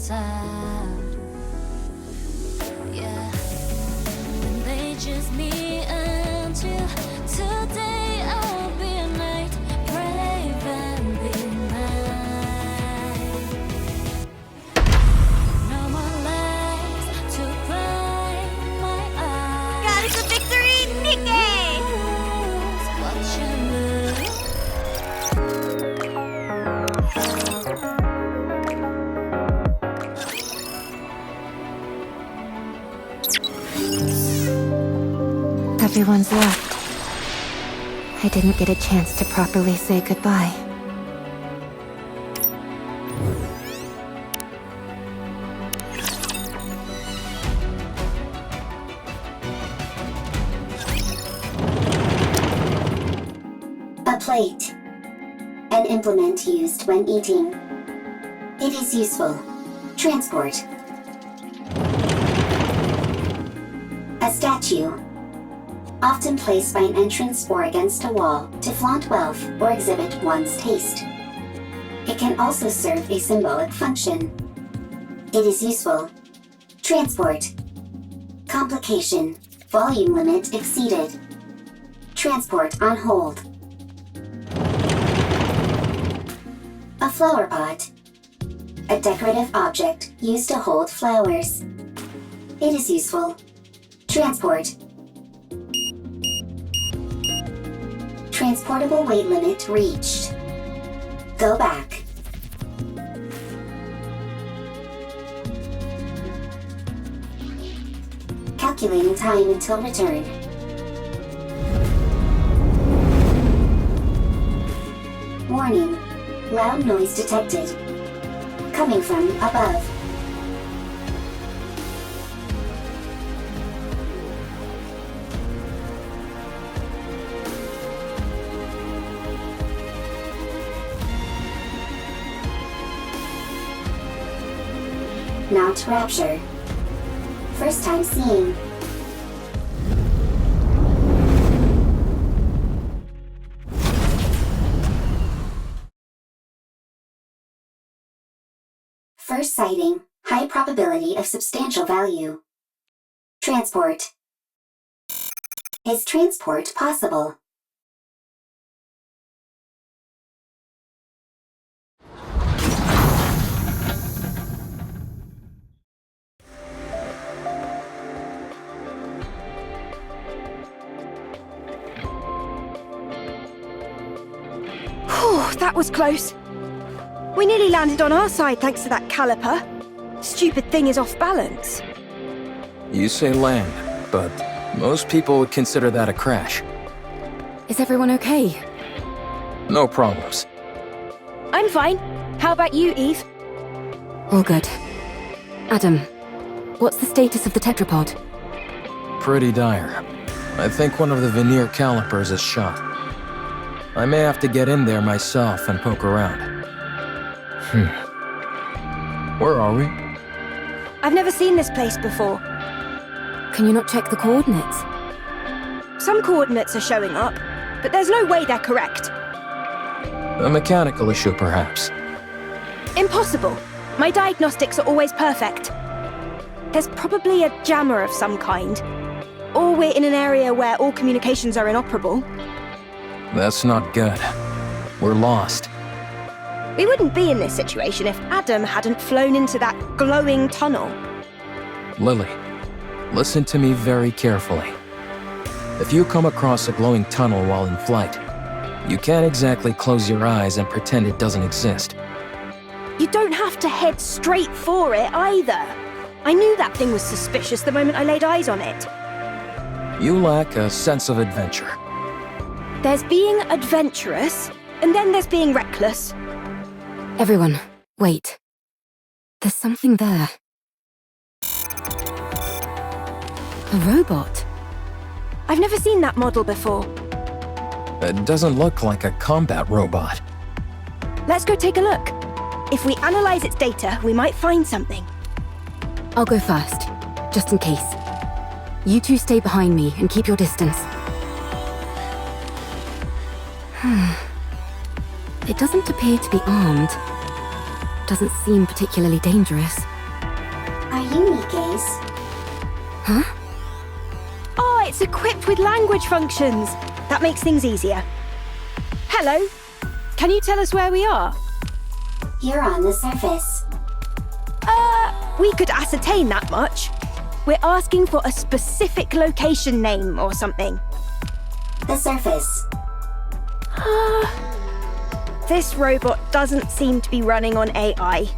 tired. Yeah, when they just me until today I'll be a knight, brave and be mine. No more lies to blind my eyes. God, it's a victory, NIKKE! Watch you move. Everyone's left. I didn't get a chance to properly say goodbye. A plate. An implement used when eating. It is useful. Transport. A statue. Often placed by an entrance or against a wall to flaunt wealth or exhibit one's taste. It can also serve a symbolic function. It is useful. Transport. Complication. Volume limit exceeded. Transport on hold. A flower pot. A decorative object used to hold flowers. It is useful. Transport. Transportable weight limit reached. Go back. Calculating time until return. Warning. Loud noise detected. Coming from above. Not Rapture. First time seeing. First sighting. High probability of substantial value. Transport. Is transport possible? Whew, that was close. We nearly landed on our side thanks to that caliper. Stupid thing is off balance. You say land, but most people would consider that a crash. Is everyone okay? No problems. I'm fine. How about you, Eve? All good. Adam, what's the status of the tetrapod? Pretty dire. I think one of the veneer calipers is shot. I may have to get in there myself and poke around. Where are we? I've never seen this place before. Can you not check the coordinates? Some coordinates are showing up, but there's no way they're correct. A mechanical issue, perhaps. Impossible. My diagnostics are always perfect. There's probably a jammer of some kind. Or we're in an area where all communications are inoperable. That's not good. We're lost. We wouldn't be in this situation if Adam hadn't flown into that glowing tunnel. Lily, listen to me very carefully. If you come across a glowing tunnel while in flight, you can't exactly close your eyes and pretend it doesn't exist. You don't have to head straight for it either. I knew that thing was suspicious the moment I laid eyes on it. You lack a sense of adventure. There's being adventurous, and then there's being reckless. Everyone, wait. There's something there. A robot? I've never seen that model before. It doesn't look like a combat robot. Let's go take a look. If we analyze its data, we might find something. I'll go first, just in case. You two stay behind me and keep your distance. It doesn't appear to be armed. doesn't seem particularly dangerous. Are you NIKKE's? Huh? Oh, it's equipped with language functions. That makes things easier. Hello. Can you tell us where we are? You're on the surface. We could ascertain that much. We're asking for a specific location name or something. The surface. This robot doesn't seem to be running on AI.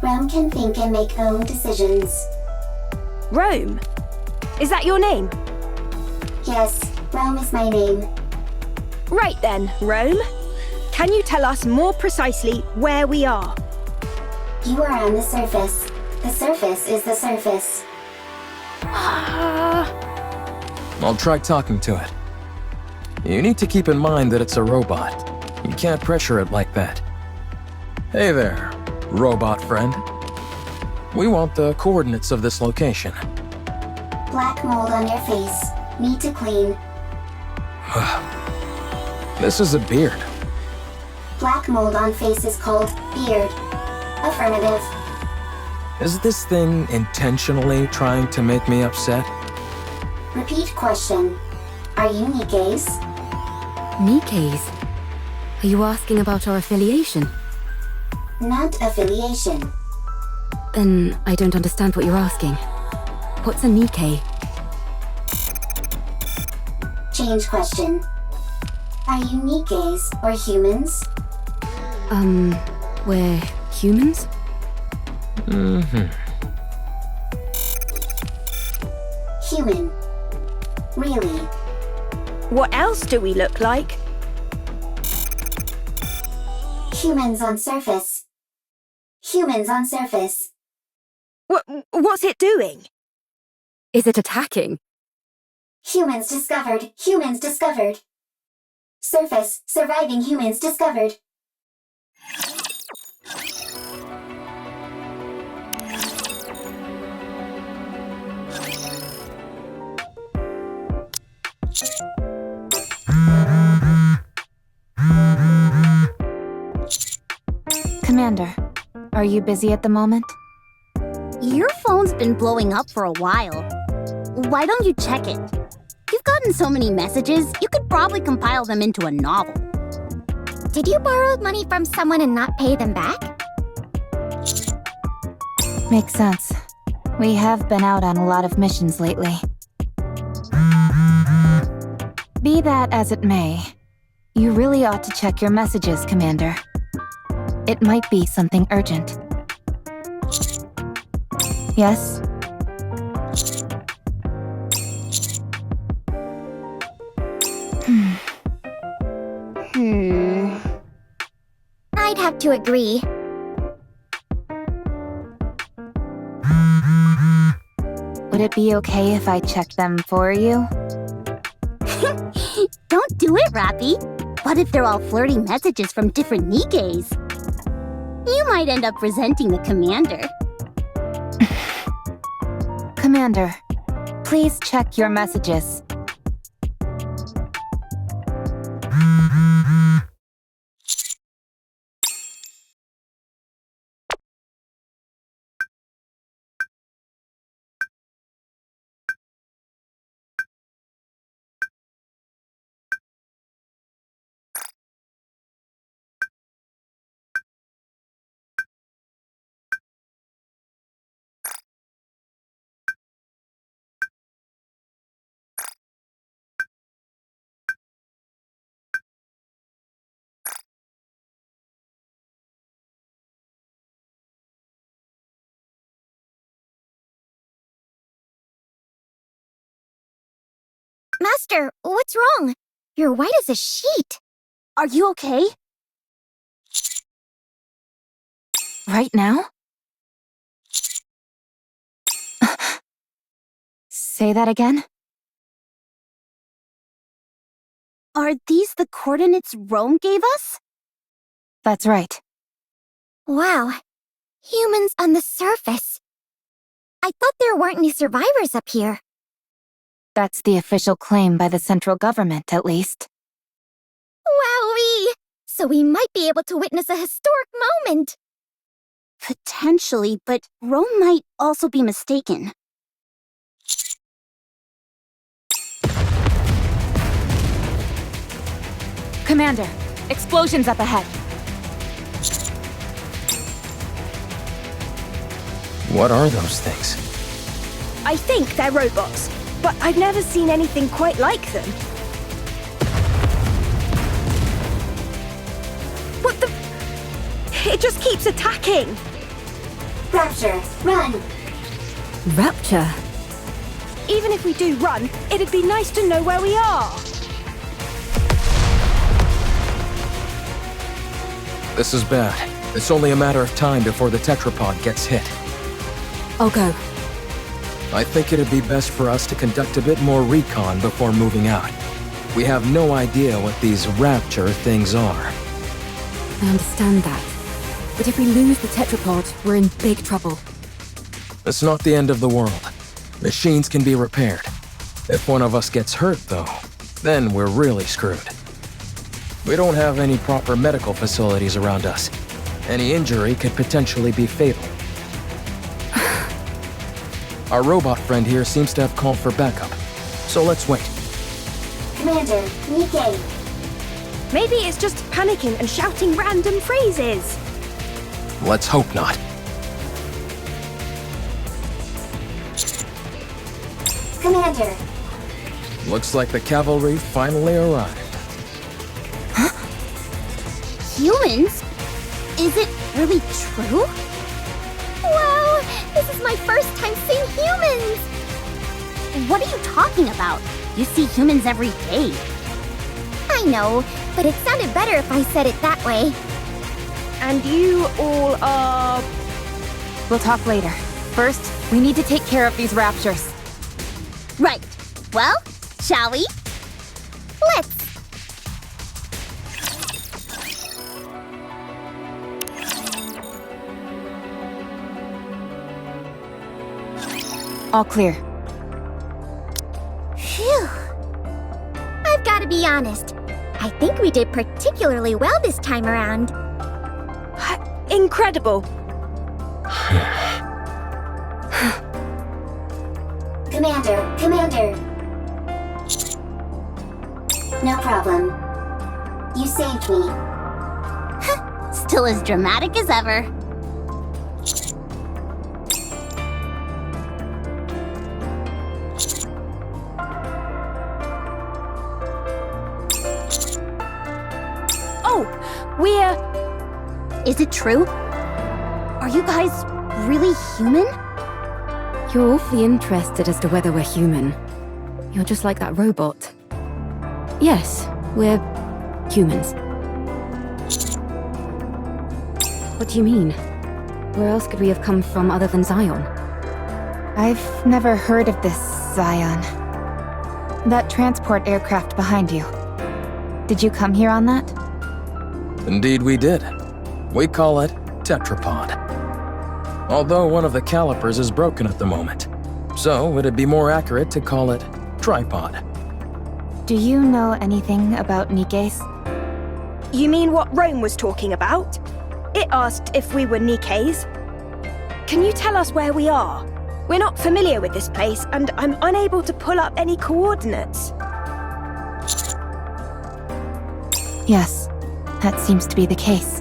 Rome can think and make own decisions. Rome? Is that your name? Yes, Rome is my name. Right then, Rome. Can you tell us more precisely where we are? You are on the surface. The surface is the surface. I'll try talking to it. You need to keep in mind that it's a robot. You can't pressure it like that. Hey there, robot friend. We want the coordinates of this location. Black mold on your face. Need to clean. This is a beard. Black mold on face is called beard. Affirmative. Is this thing intentionally trying to make me upset? Repeat question. Are you NIKKE's? NIKKE's? Are you asking about our affiliation? Not affiliation. Then I don't understand what you're asking. What's a NIKKE? Change question. Are you NIKKE's or humans? We're humans? Human. Really? What else do we look like? Humans on surface. Humans on surface. What's it doing? Is it attacking? Humans discovered. Humans discovered. Surface. Surviving humans discovered. Commander, are you busy at the moment? Your phone's been blowing up for a while. Why don't you check it? You've gotten so many messages, you could probably compile them into a novel. Did you borrow money from someone and not pay them back? Makes sense. We have been out on a lot of missions lately. Be that as it may, you really ought to check your messages, Commander. It might be something urgent. Yes? I'd have to agree. Would it be okay if I checked them for you? Don't do it, Rappy. What if they're all flirty messages from different NIKKE's? You might end up resenting the commander. Commander, please check your messages. Master, what's wrong? You're white as a sheet. Are you okay? Right now? Say that again? Are these the coordinates Rome gave us? That's right. Wow. Humans on the surface. I thought there weren't any survivors up here. That's the official claim by the central government, at least. Wowee! So we might be able to witness a historic moment. Potentially, but Rome might also be mistaken. Commander, explosions up ahead. What are those things? I think they're robots, but I've never seen anything quite like them. What the? It just keeps attacking! Rapture, run! Rapture? Even if we do run, it'd be nice to know where we are. This is bad. It's only a matter of time before the tetrapod gets hit. I'll go. I think it'd be best for us to conduct a bit more recon before moving out. We have no idea what these rapture things are. I understand that. But if we lose the tetrapod, we're in big trouble. It's not the end of the world. Machines can be repaired. If one of us gets hurt, though, then we're really screwed. We don't have any proper medical facilities around us. Any injury could potentially be fatal. Our robot friend here seems to have called for backup, so let's wait. Commander, NIKKE! Maybe it's just panicking and shouting random phrases. Let's hope not. Commander! Looks like the cavalry finally arrived. Humans? Is it really true? Wow! This is my first time seeing humans! What are you talking about? You see humans every day. I know, but it sounded better if I said it that way. And you all are... We'll talk later. First, we need to take care of these raptures. Right. Well, shall we? Let's! All clear. Phew. I've got to be honest. I think we did particularly well this time around. Incredible. Commander! No problem. You saved me. Still as dramatic as ever. Oh, we're... Is it true? Are you guys really human? You're awfully interested as to whether we're human. You're just like that robot. Yes, we're humans. What do you mean? Where else could we have come from other than Zion? I've never heard of this Zion. That transport aircraft behind you. Did you come here on that? Indeed we did. We call it tetrapod. Although one of the calipers is broken at the moment, so it'd be more accurate to call it tripod. Do you know anything about NIKKE's? You mean what Rome was talking about? It asked if we were NIKKE's. Can you tell us where we are? We're not familiar with this place, and I'm unable to pull up any coordinates. Yes, that seems to be the case.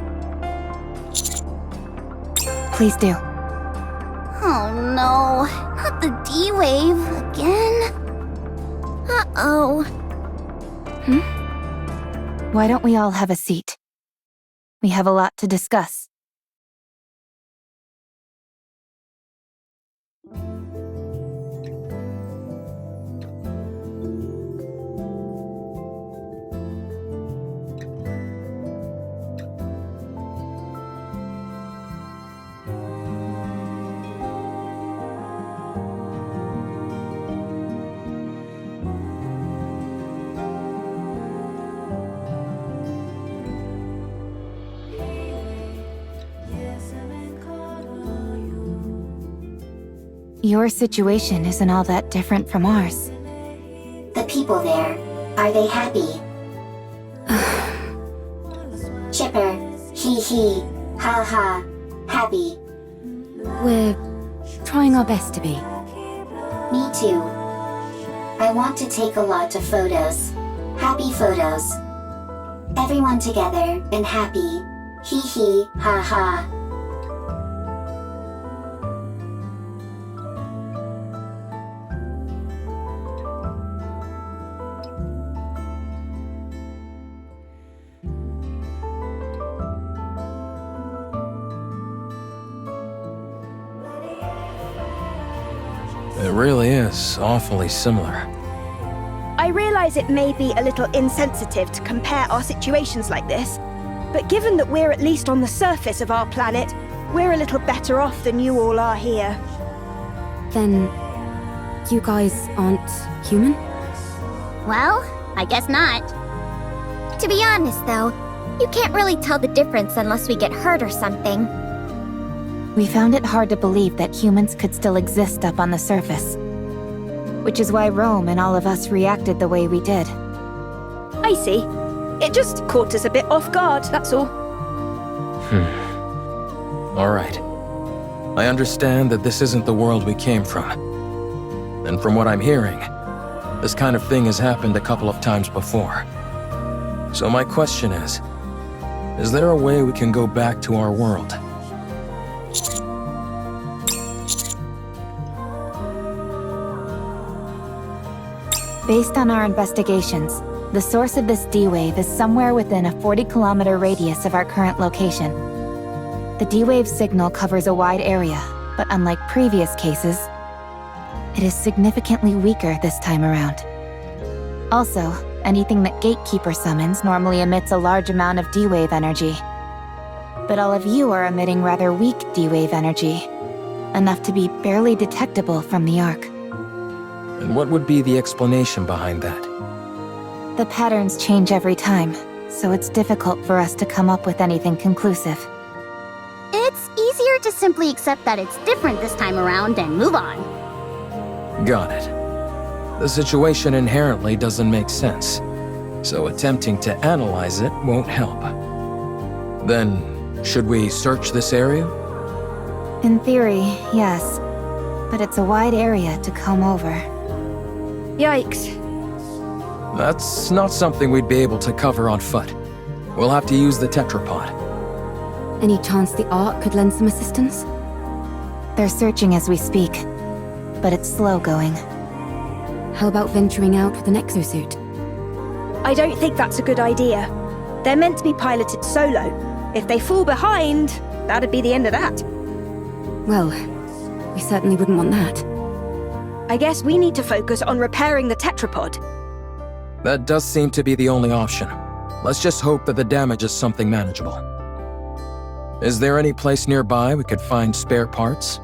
Please do. Oh no, not the D-Wave again. Uh-oh. Why don't we all have a seat? We have a lot to discuss. Your situation isn't all that different from ours. The people there, are they happy? Chipper, hee hee, ha ha, happy. We're trying our best to be. Me too. I want to take a lot of photos. Happy photos. Everyone together and happy. Hee hee, ha ha. It really is awfully similar. I realize it may be a little insensitive to compare our situations like this, but given that we're at least on the surface of our planet, we're a little better off than you all are here. Then, you guys aren't human? Well, I guess not. To be honest, though, you can't really tell the difference unless we get hurt or something. We found it hard to believe that humans could still exist up on the surface. Which is why Rome and all of us reacted the way we did. I see. It just caught us a bit off guard, that's all. Alright. I understand that this isn't the world we came from. And from what I'm hearing, this kind of thing has happened a couple of times before. So my question is there a way we can go back to our world? Based on our investigations, the source of this D-wave is somewhere within a 40-kilometer radius of our current location. The D-wave signal covers a wide area, but unlike previous cases, it is significantly weaker this time around. Also, anything that Gatekeeper summons normally emits a large amount of D-wave energy. But all of you are emitting rather weak D-wave energy, enough to be barely detectable from the Ark. And what would be the explanation behind that? The patterns change every time, so it's difficult for us to come up with anything conclusive. It's easier to simply accept that it's different this time around and move on. Got it. The situation inherently doesn't make sense, so attempting to analyze it won't help. Then, should we search this area? In theory, yes. But it's a wide area to comb over. Yikes. That's not something we'd be able to cover on foot. We'll have to use the tetrapod. Any chance the Ark could lend some assistance? They're searching as we speak, but it's slow going. How about venturing out with an exosuit? I don't think that's a good idea. They're meant to be piloted solo. If they fall behind, that'd be the end of that. Well, we certainly wouldn't want that. I guess we need to focus on repairing the tetrapod. That does seem to be the only option. Let's just hope that the damage is something manageable. Is there any place nearby we could find spare parts?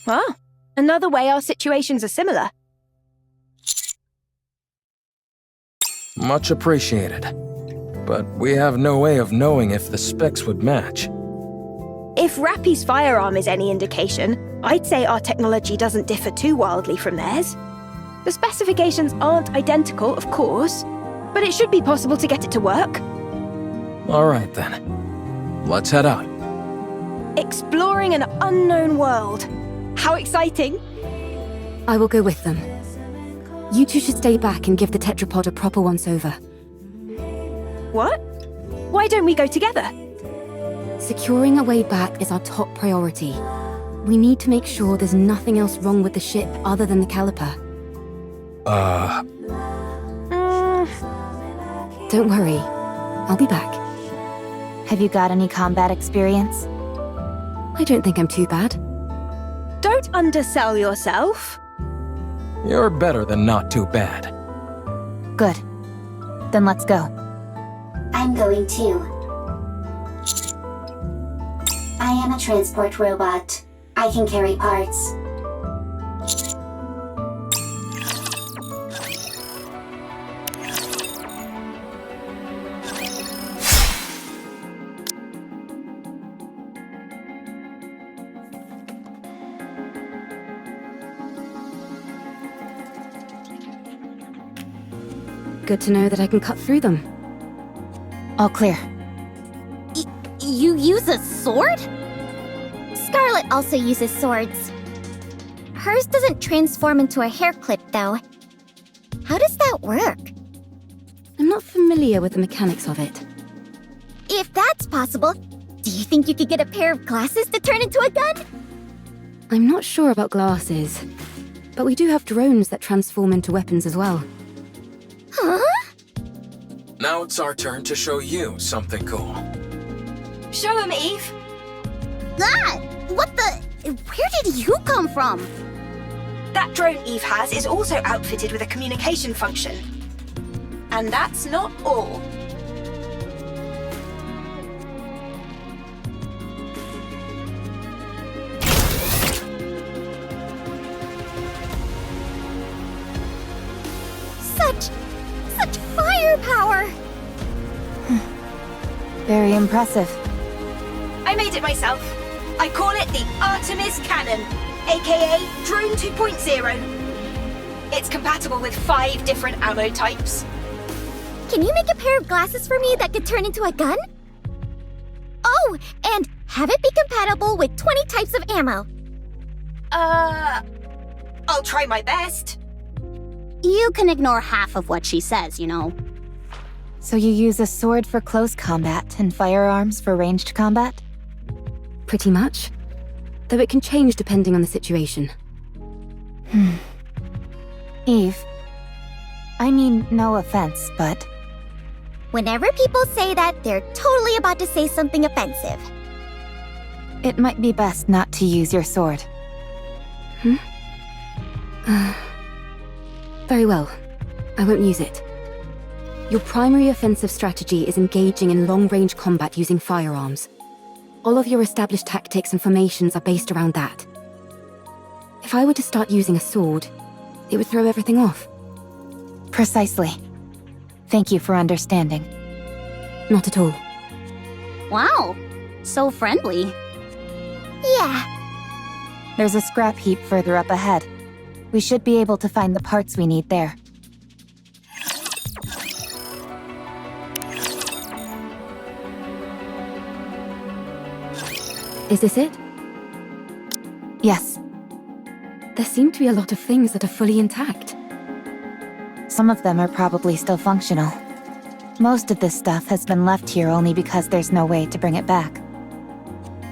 Ah, another way our situations are similar. Much appreciated. But we have no way of knowing if the specs would match. If Rappy's firearm is any indication, I'd say our technology doesn't differ too wildly from theirs. The specifications aren't identical, of course, but it should be possible to get it to work. Alright then. Let's head out. Exploring an unknown world. How exciting! I will go with them. You two should stay back and give the tetrapod a proper once-over. What? Why don't we go together? Securing a way back is our top priority. We need to make sure there's nothing else wrong with the ship other than the caliper. Don't worry. I'll be back. Have you got any combat experience? I don't think I'm too bad. Don't undersell yourself. You're better than not too bad. Good. Then let's go. I'm going too. I am a transport robot. I can carry parts. Good to know that I can cut through them. All clear. You use a sword? Scarlet also uses swords. Hers doesn't transform into a hair clip, though. How does that work? I'm not familiar with the mechanics of it. If that's possible, do you think you could get a pair of glasses to turn into a gun? I'm not sure about glasses, but we do have drones that transform into weapons as well. Huh? Now it's our turn to show you something cool. Show him, Eve. Ah! What the? Where did you come from? That drone Eve has is also outfitted with a communication function. And that's not all. Such firepower! Very impressive. I made it myself. I call it the Artemis Cannon, aka Drone 2.0. It's compatible with 5 different ammo types. Can you make a pair of glasses for me that could turn into a gun? Oh, and have it be compatible with 20 types of ammo. I'll try my best. You can ignore half of what she says, you know. So you use a sword for close combat and firearms for ranged combat? Pretty much. Though it can change depending on the situation. Eve. I mean, no offense, but Whenever people say that, they're totally about to say something offensive. it might be best not to use your sword. Very well. I won't use it. Your primary offensive strategy is engaging in long-range combat using firearms. All of your established tactics and formations are based around that. If I were to start using a sword, it would throw everything off. Precisely. Thank you for understanding. Not at all. Wow, so friendly. Yeah, There's a scrap heap further up ahead. We should be able to find the parts we need there. Is this it? Yes, There seem to be a lot of things that are fully intact. some of them are probably still functional. Most of this stuff has been left here only because there's no way to bring it back.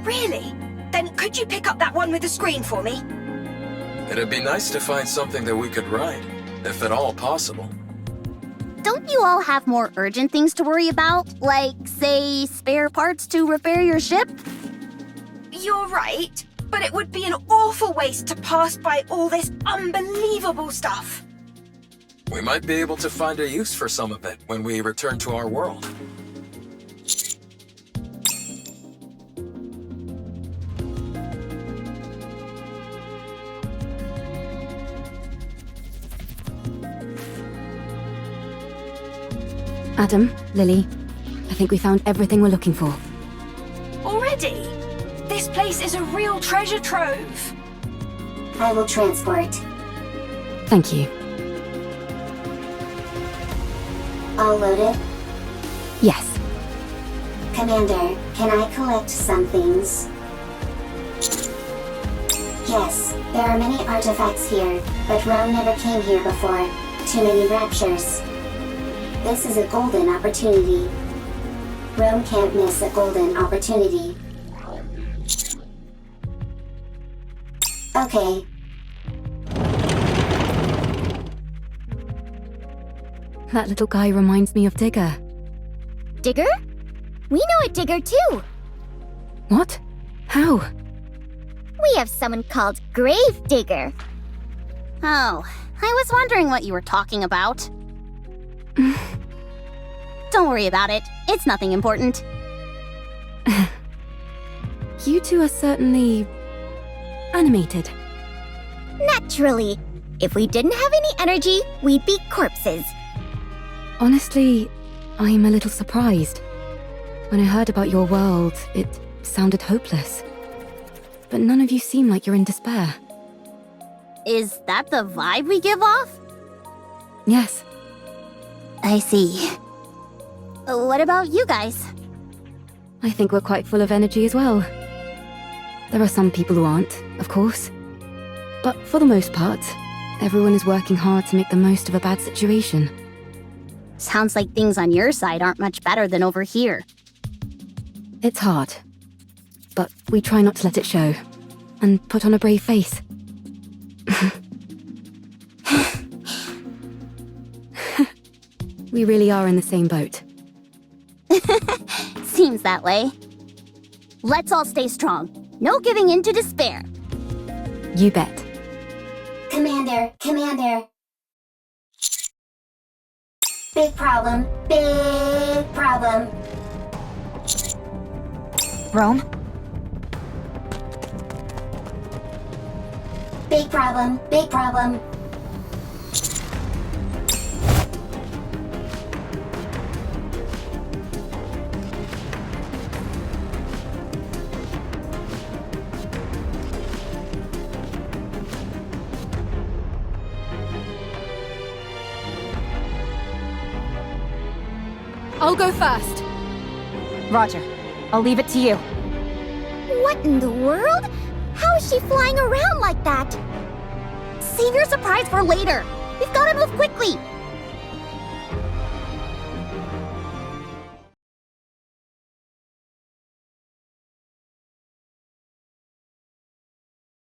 Really? Then could you pick up that one with the screen for me? It'd be nice to find something that we could ride, if at all possible. Don't you all have more urgent things to worry about? Like, say, spare parts to repair your ship? You're right, but it would be an awful waste to pass by all this unbelievable stuff. We might be able to find a use for some of it when we return to our world. Adam, Lily, I think we found everything we're looking for. Already? This place is a real treasure trove. I will transport. Thank you. All loaded? Yes. Commander, can I collect some things? Yes, there are many artifacts here, but Rome never came here before. Too many raptures. This is a golden opportunity. Rome can't miss a golden opportunity. Okay. That little guy reminds me of Digger. Digger? We know a Digger too. What? How? We have someone called Grave Digger. Oh, I was wondering what you were talking about. Don't worry about it. It's nothing important. You two are certainly animated. Naturally. If we didn't have any energy, we'd be corpses. Honestly, I'm a little surprised. When I heard about your world, it sounded hopeless. But none of you seem like you're in despair. Is that the vibe we give off? Yes. I see. What about you guys? I think we're quite full of energy as well. There are some people who aren't, of course. But for the most part, everyone is working hard to make the most of a bad situation. Sounds like things on your side aren't much better than over here. It's hard. But we try not to let it show. And put on a brave face. We really are in the same boat. Seems that way. Let's all stay strong. No giving in to despair. You bet. Commander. Big problem. Rome? Big problem. I'll go first. Roger. I'll leave it to you. What in the world? How is she flying around like that? Save your surprise for later. We've got to move quickly.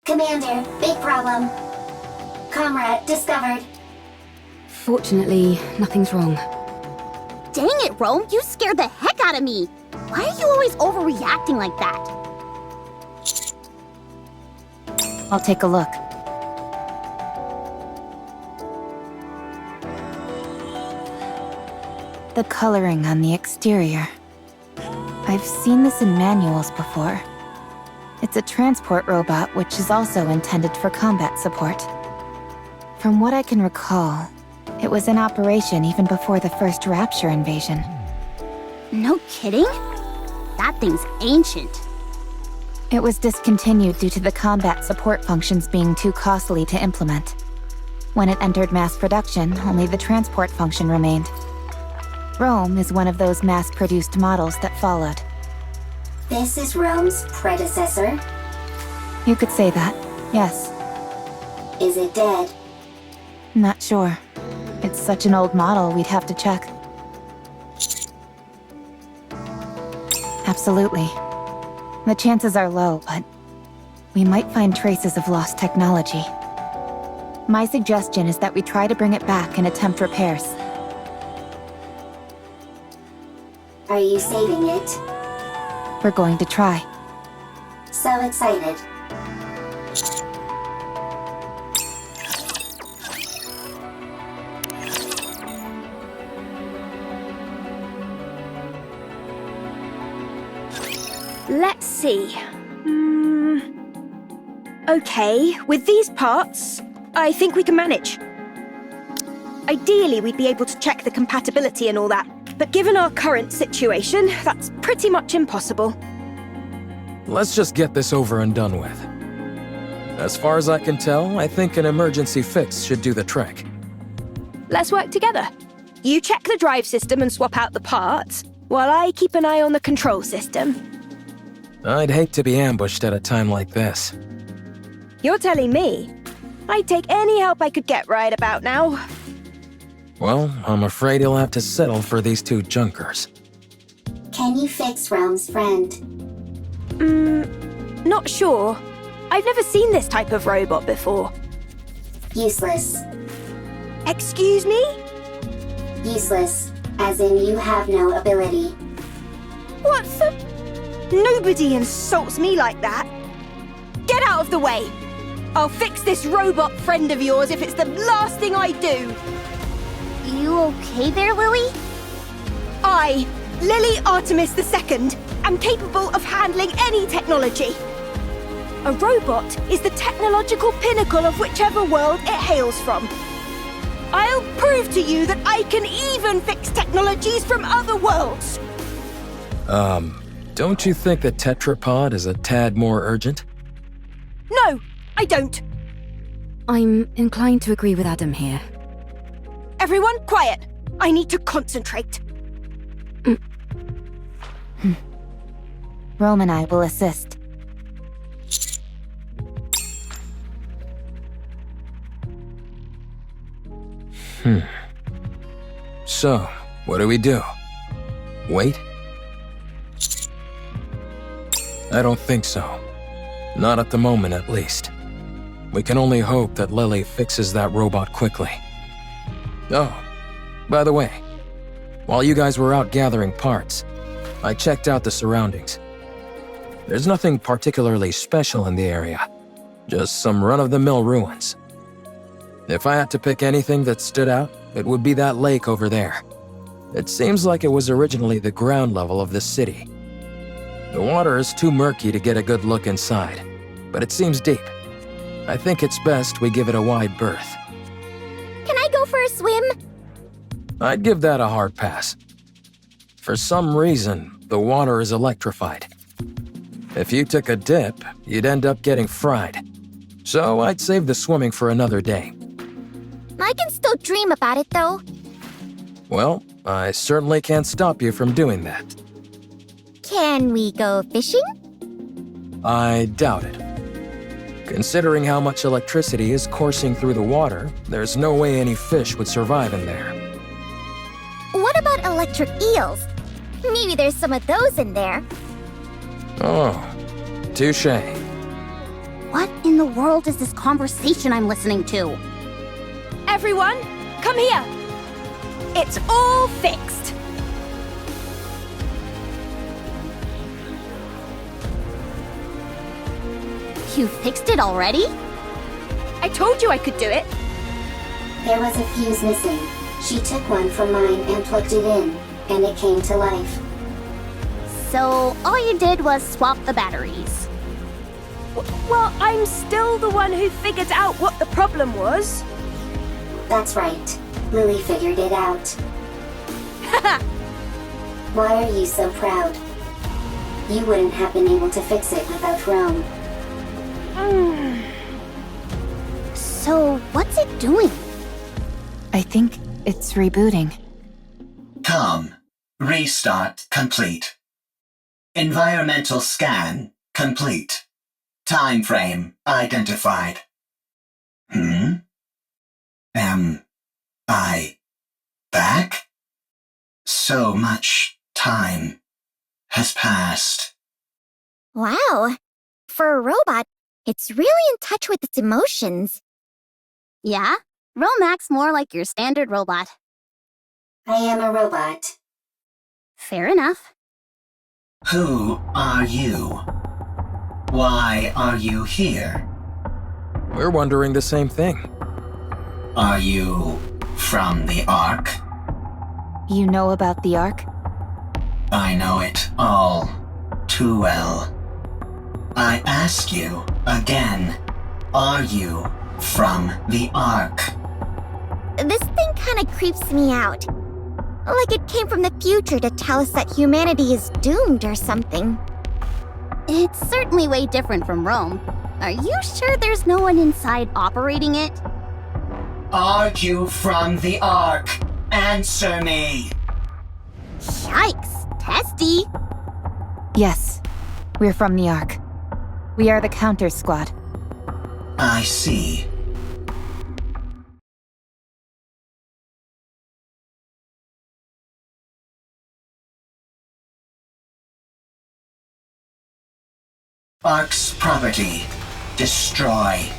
Commander, big problem. Comrade discovered. Fortunately, nothing's wrong. Dang it, Rome, you scared the heck out of me. Why are you always overreacting like that? I'll take a look. The coloring on the exterior. I've seen this in manuals before. It's a transport robot which is also intended for combat support. From what I can recall, it was in operation even before the first Rapture invasion. No kidding? That thing's ancient. It was discontinued due to the combat support functions being too costly to implement. When it entered mass production, only the transport function remained. Rome is one of those mass-produced models that followed. This is Rome's predecessor. You could say that, yes. Is it dead? Not sure. It's such an old model, we'd have to check. Absolutely. The chances are low, but we might find traces of lost technology. My suggestion is that we try to bring it back and attempt repairs. Are you saving it? We're going to try. So excited. Let's see. Okay, with these parts, I think we can manage. Ideally, we'd be able to check the compatibility and all that, but given our current situation, that's pretty much impossible. Let's just get this over and done with. As far as I can tell, I think an emergency fix should do the trick. Let's work together. You check the drive system and swap out the parts, while I keep an eye on the control system. I'd hate to be ambushed at a time like this. You're telling me? I'd take any help I could get right about now. Well, I'm afraid you'll have to settle for these two junkers. Can you fix Rome's friend? Not sure. I've never seen this type of robot before. Useless. Excuse me? Useless, as in you have no ability. What the? Nobody insults me like that. Get out of the way. I'll fix this robot friend of yours if it's the last thing I do. You okay there, Lily? I, Lily Artemis II, am capable of handling any technology. A robot is the technological pinnacle of whichever world it hails from. I'll prove to you that I can even fix technologies from other worlds. Don't you think the tetrapod is a tad more urgent? No, I don't. I'm inclined to agree with Adam here. Everyone, quiet. I need to concentrate. Rome and I will assist. So, what do we do? Wait? I don't think so. Not at the moment, at least. We can only hope that Lily fixes that robot quickly. Oh, by the way, while you guys were out gathering parts, I checked out the surroundings. There's nothing particularly special in the area, just some run-of-the-mill ruins. If I had to pick anything that stood out, it would be that lake over there. It seems like it was originally the ground level of this city. The water is too murky to get a good look inside, but it seems deep. I think it's best we give it a wide berth. Can I go for a swim? I'd give that a hard pass. For some reason, the water is electrified. If you took a dip, you'd end up getting fried. So I'd save the swimming for another day. I can still dream about it, though. Well, I certainly can't stop you from doing that. Can we go fishing? I doubt it. Considering how much electricity is coursing through the water, there's no way any fish would survive in there. What about electric eels? Maybe there's some of those in there. Oh, touché. What in the world is this conversation I'm listening to? Everyone, come here! It's all fixed! You fixed it already? I told you I could do it! There was a fuse missing. She took one from mine and plugged it in, and it came to life. So all you did was swap the batteries. Well, I'm still the one who figured out what the problem was. That's right. Lily figured it out. Why are you so proud? You wouldn't have been able to fix it without Rome. So what's it doing? I think it's rebooting. Com. Restart complete. Environmental scan complete. Time frame identified. Am I back? So much time has passed. Wow. For a robot, it's really in touch with its emotions. Yeah? Rome acts more like your standard robot. I am a robot. Fair enough. Who are you? Why are you here? We're wondering the same thing. Are you from the Ark? You know about the Ark? I know it all too well. I ask you again, are you from the Ark? This thing kinda creeps me out. Like it came from the future to tell us that humanity is doomed or something. It's certainly way different from Rome. Are you sure there's no one inside operating it? Are you from the Ark? Answer me! Yikes, testy. Yes, we're from the Ark. We are the Counter Squad. I see. Ark's property. Destroy.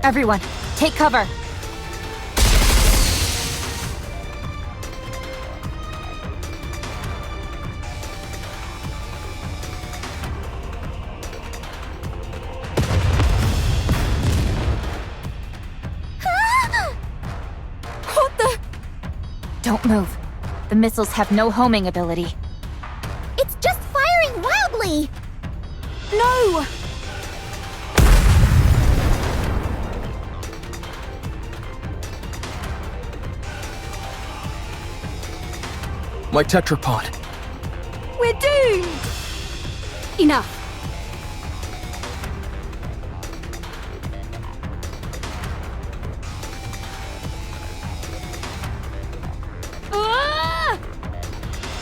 Everyone, take cover! What the? Don't move. The missiles have no homing ability. It's just firing wildly! No! My tetrapod. We're doomed! Enough.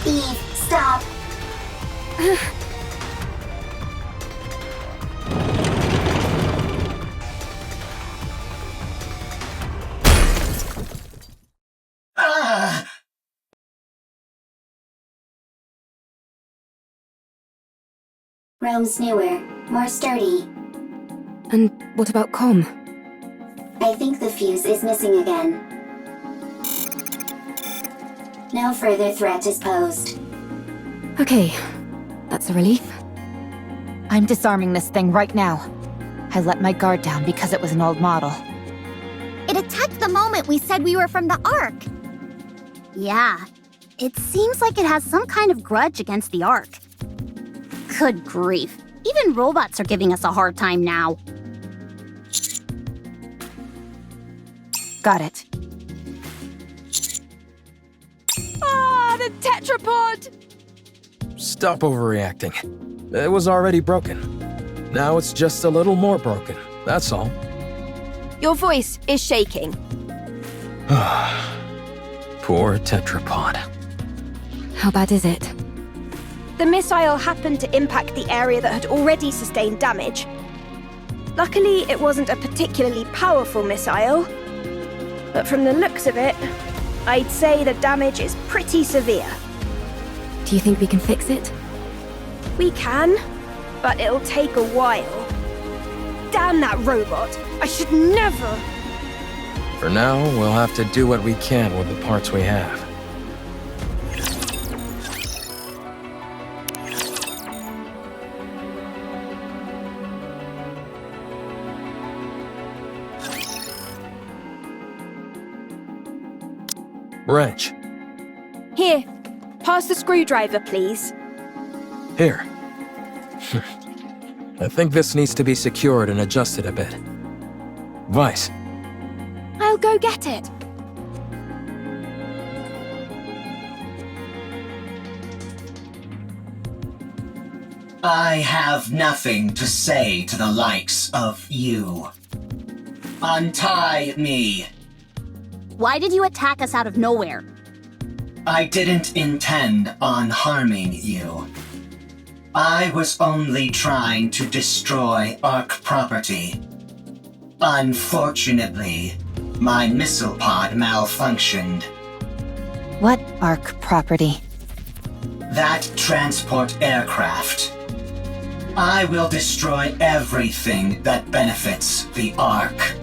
Eve, stop! Ah! Rome's newer, more sturdy. And what about comm? I think the fuse is missing again. No further threat is posed. Okay, that's a relief. I'm disarming this thing right now. I let my guard down because it was an old model. It attacked the moment we said we were from the Ark. Yeah, it seems like it has some kind of grudge against the Ark. Good grief. Even robots are giving us a hard time now. Got it. Ah, the tetrapod! Stop overreacting. It was already broken. Now it's just a little more broken, that's all. Your voice is shaking. Poor tetrapod. How bad is it? The missile happened to impact the area that had already sustained damage. Luckily, it wasn't a particularly powerful missile. But from the looks of it, I'd say the damage is pretty severe. Do you think we can fix it? We can, but it'll take a while. Damn that robot! I should never... For now, we'll have to do what we can with the parts we have. Wrench. Here, pass the screwdriver, please. Here. I think this needs to be secured and adjusted a bit. Vice. I'll go get it. I have nothing to say to the likes of you. Untie me. Why did you attack us out of nowhere? I didn't intend on harming you. I was only trying to destroy Ark property. Unfortunately, my missile pod malfunctioned. What Ark property? That transport aircraft. I will destroy everything that benefits the Ark.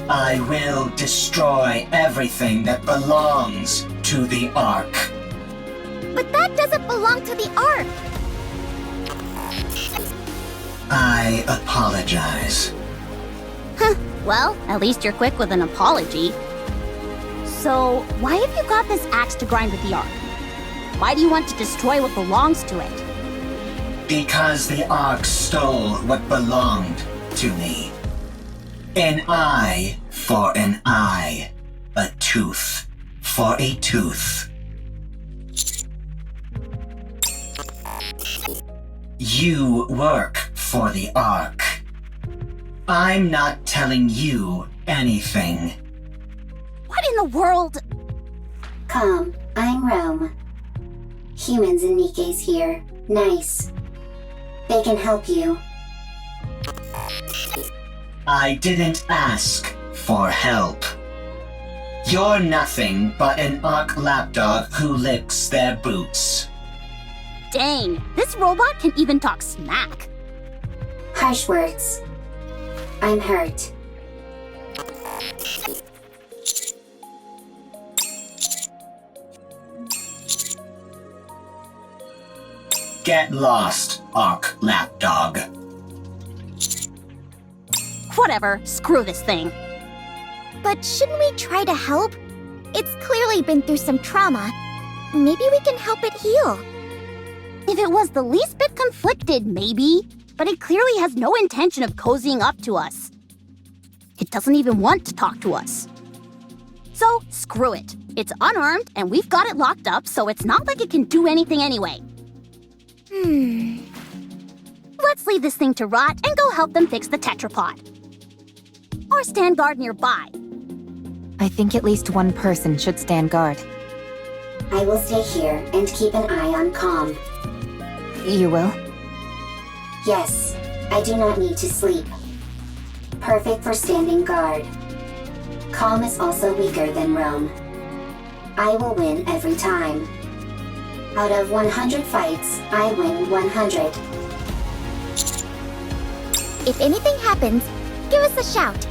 I will destroy everything that belongs to the Ark. But that doesn't belong to the Ark. I apologize. Well, at least you're quick with an apology. So, why have you got this axe to grind with the Ark? Why do you want to destroy what belongs to it? Because the Ark stole what belonged to me. An eye for an eye. A tooth for a tooth. You work for the Ark. I'm not telling you anything. What in the world? Calm, I'm Rome. Humans and NIKKE's here. Nice. They can help you. I didn't ask for help. You're nothing but an Ark lapdog who licks their boots. Dang, this robot can even talk smack. Harsh words. I'm hurt. Get lost, Ark lapdog. Whatever, screw this thing. But shouldn't we try to help? It's clearly been through some trauma. Maybe we can help it heal. If it was the least bit conflicted, maybe. But it clearly has no intention of cozying up to us. It doesn't even want to talk to us. So, screw it. It's unarmed, and we've got it locked up, so it's not like it can do anything anyway. Let's leave this thing to rot and go help them fix the tetrapod. Or stand guard nearby. I think at least one person should stand guard. I will stay here and keep an eye on Calm. You will? Yes, I do not need to sleep. Perfect for standing guard. Calm is also weaker than Rome. I will win every time. Out of 100 fights, I win 100. If anything happens, give us a shout.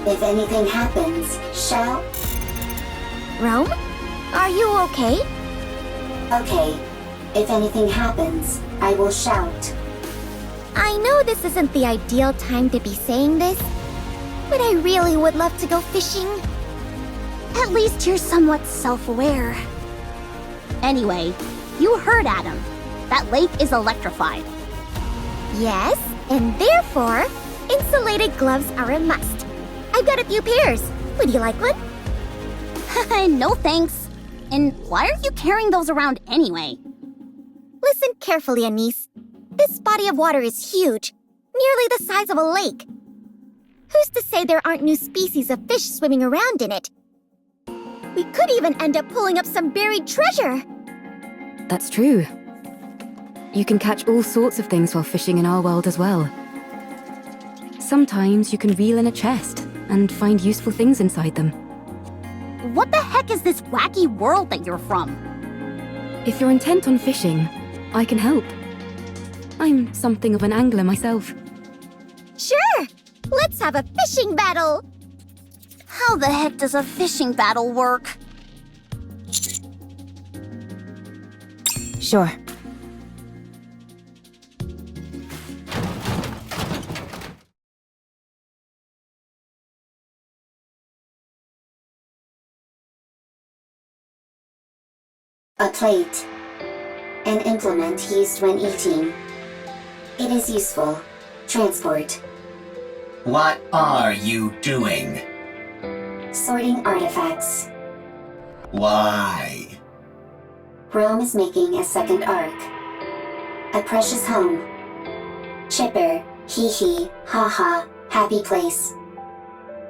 If anything happens, shout. Rome? Are you okay? Okay. If anything happens, I will shout. I know this isn't the ideal time to be saying this, but I really would love to go fishing. At least you're somewhat self-aware. Anyway, you heard Adam. That lake is electrified. Yes, and therefore, insulated gloves are a must. I've got a few pairs. Would you like one? No thanks. And why are you carrying those around anyway? Listen carefully, Anise. This body of water is huge, nearly the size of a lake. Who's to say there aren't new species of fish swimming around in it? We could even end up pulling up some buried treasure. That's true. You can catch all sorts of things while fishing in our world as well. Sometimes you can reel in a chest and find useful things inside them. What the heck is this wacky world that you're from? If you're intent on fishing, I can help. I'm something of an angler myself. Sure! Let's have a fishing battle! How the heck does a fishing battle work? Sure. A plate. An implement used when eating. It is useful. Transport. What are you doing? Sorting artifacts. Why? Rome is making a second arc. A precious home. Chipper, hee hee, ha ha, happy place.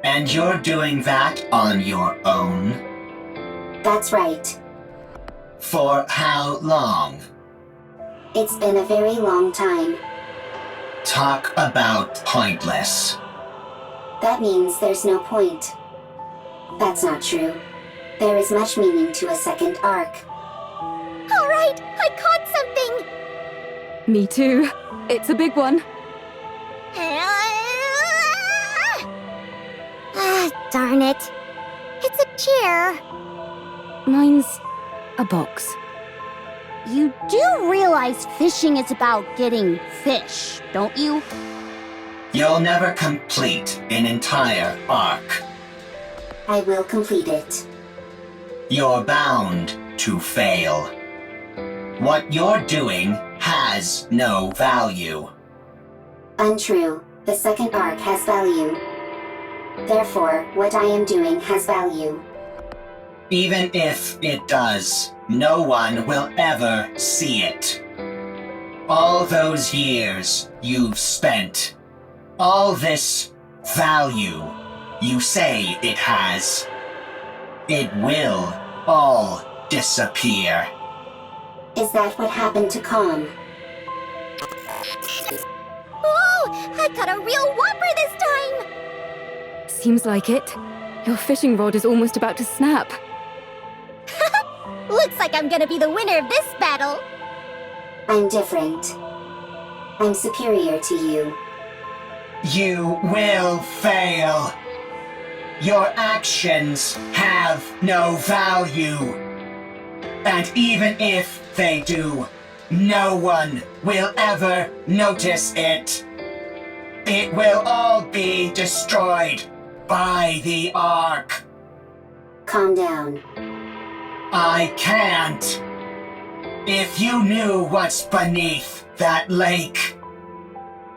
And you're doing that on your own? That's right. For how long? It's been a very long time. Talk about pointless. That means there's no point. That's not true. There is much meaning to a second arc. All right, I caught something! Me too. It's a big one. Darn it. It's a chair. Mine's a box. You do realize fishing is about getting fish, don't you? You'll never complete an entire arc. I will complete it. You're bound to fail. What you're doing has no value. Untrue. The second arc has value. Therefore, what I am doing has value. Even if it does, no one will ever see it. All those years you've spent, all this value you say it has, it will all disappear. Is that what happened to Calm? Oh, I caught a real whopper this time! Seems like it. Your fishing rod is almost about to snap. Looks like I'm gonna be the winner of this battle. I'm different. I'm superior to you. You will fail. Your actions have no value. And even if they do, no one will ever notice it. It will all be destroyed by the Ark. Calm down. I can't. If you knew what's beneath that lake,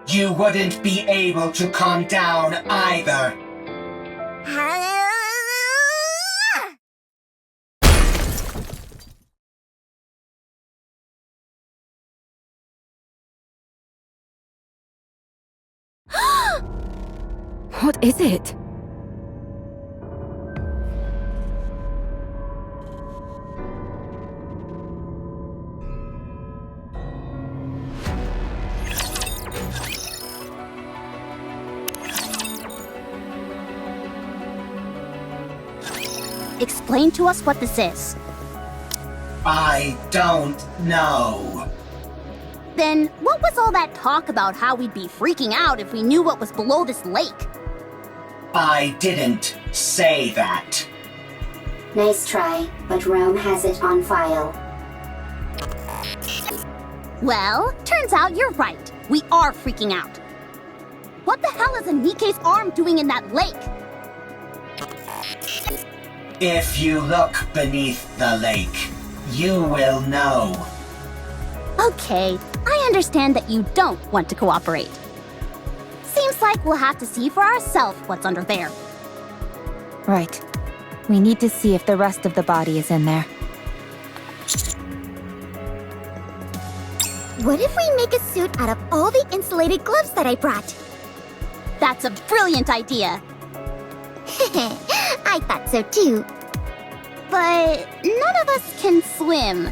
you wouldn't be able to calm down either. What is it? explain to us what this is? I don't know. Then what was all that talk about how we'd be freaking out if we knew what was below this lake? I didn't say that. Nice try, but Rome has it on file. Well, turns out you're right. We are freaking out. What the hell is a NIKKE's arm doing in that lake? If you look beneath the lake, you will know. Okay, I understand that you don't want to cooperate. Seems like we'll have to see for ourselves what's under there. Right. We need to see if the rest of the body is in there. What if we make a suit out of all the insulated gloves that I brought? That's a brilliant idea. I thought so too. But none of us can swim.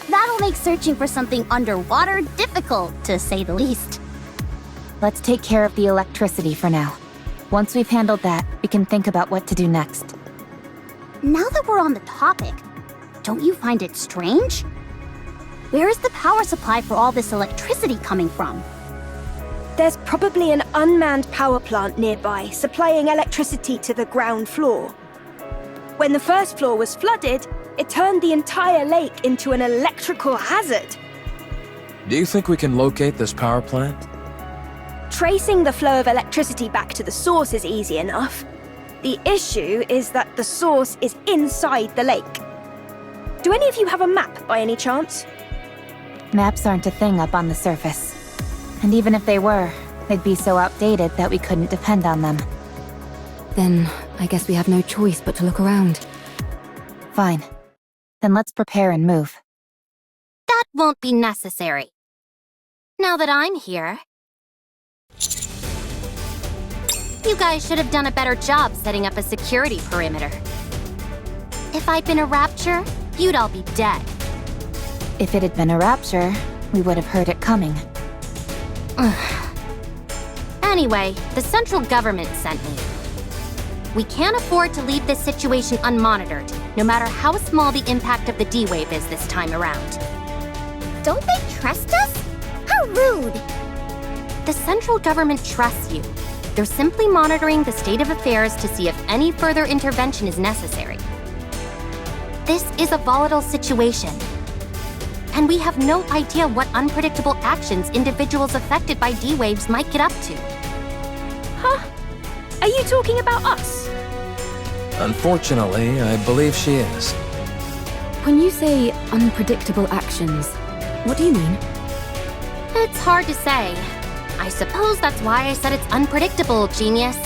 That'll make searching for something underwater difficult, to say the least. Let's take care of the electricity for now. Once we've handled that, we can think about what to do next. Now that we're on the topic, don't you find it strange? Where is the power supply for all this electricity coming from? There's probably an unmanned power plant nearby, supplying electricity to the ground floor. When the first floor was flooded, it turned the entire lake into an electrical hazard. Do you think we can locate this power plant? Tracing the flow of electricity back to the source is easy enough. The issue is that the source is inside the lake. Do any of you have a map by any chance? Maps aren't a thing up on the surface. And even if they were, they'd be so outdated that we couldn't depend on them. Then, I guess we have no choice but to look around. Fine. Then let's prepare and move. That won't be necessary. Now that I'm here... You guys should have done a better job setting up a security perimeter. If I'd been a rapture, you'd all be dead. If it had been a rapture, we would have heard it coming. Anyway, the central government sent me. We can't afford to leave this situation unmonitored, no matter how small the impact of the D-Wave is this time around. Don't they trust us? How rude! The central government trusts you. They're simply monitoring the state of affairs to see if any further intervention is necessary. This is a volatile situation. And we have no idea what unpredictable actions individuals affected by D-Waves might get up to. Huh? Are you talking about us? Unfortunately, I believe she is. When you say unpredictable actions, what do you mean? It's hard to say. I suppose that's why I said it's unpredictable, genius.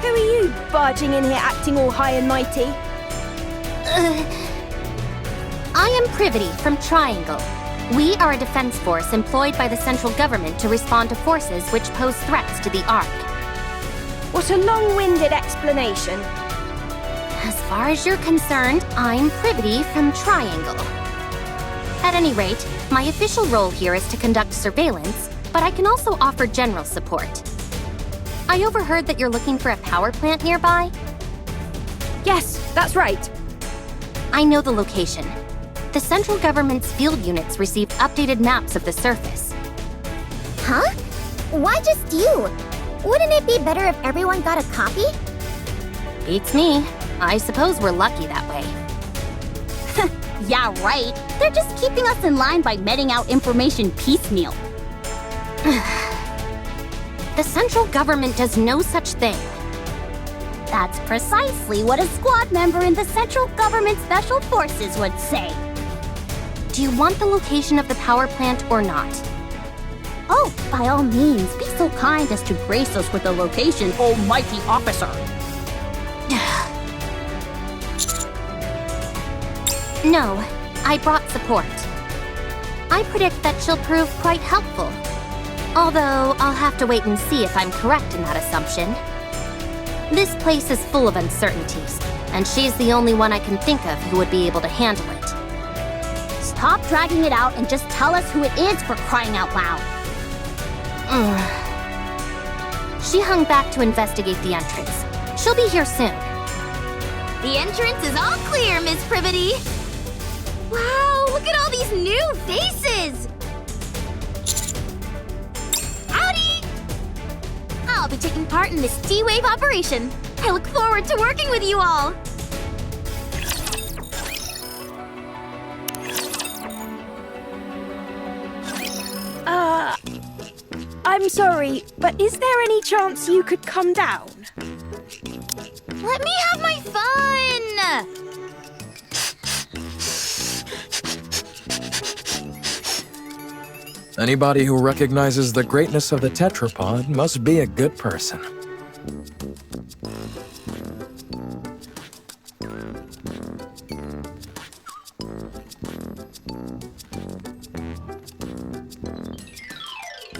Who are you, barging in here acting all high and mighty? I am Privity from Triangle. We are a defense force employed by the central government to respond to forces which pose threats to the Ark. What a long-winded explanation. As far as you're concerned, I'm Privity from Triangle. At any rate, my official role here is to conduct surveillance, but I can also offer general support. I overheard that you're looking for a power plant nearby? Yes, that's right. I know the location. The central government's field units received updated maps of the surface. Huh? Why just you? Wouldn't it be better if everyone got a copy? Beats me. I suppose we're lucky that way. Yeah, right. They're just keeping us in line by meting out information piecemeal. The central government does no such thing. That's precisely what a squad member in the Central Government Special Forces would say. Do you want the location of the power plant or not? Oh, by all means, be so kind as to grace us with the location, almighty officer. No, I brought support. I predict that she'll prove quite helpful. Although, I'll have to wait and see if I'm correct in that assumption. This place is full of uncertainties, and she's the only one I can think of who would be able to handle it. Stop dragging it out and just tell us who it is, for crying out loud. She hung back to investigate the entrance. She'll be here soon. The entrance is all clear, Miss Privity. Wow, look at all these new faces! Howdy! I'll be taking part in this D-Wave operation. I look forward to working with you all. I'm sorry, but is there any chance you could come down? Let me have my fun! Anybody who recognizes the greatness of the tetrapod must be a good person.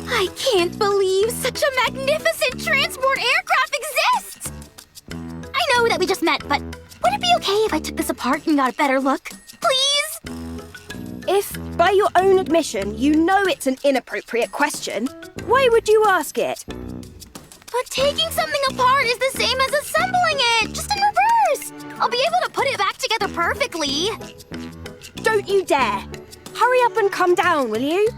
I can't believe such a magnificent transport aircraft exists! I know that we just met, but would it be okay if I took this apart and got a better look? Please? If, by your own admission, you know it's an inappropriate question, why would you ask it? But taking something apart is the same as assembling it, just in reverse! I'll be able to put it back together perfectly. Don't you dare! Hurry up and come down, will you?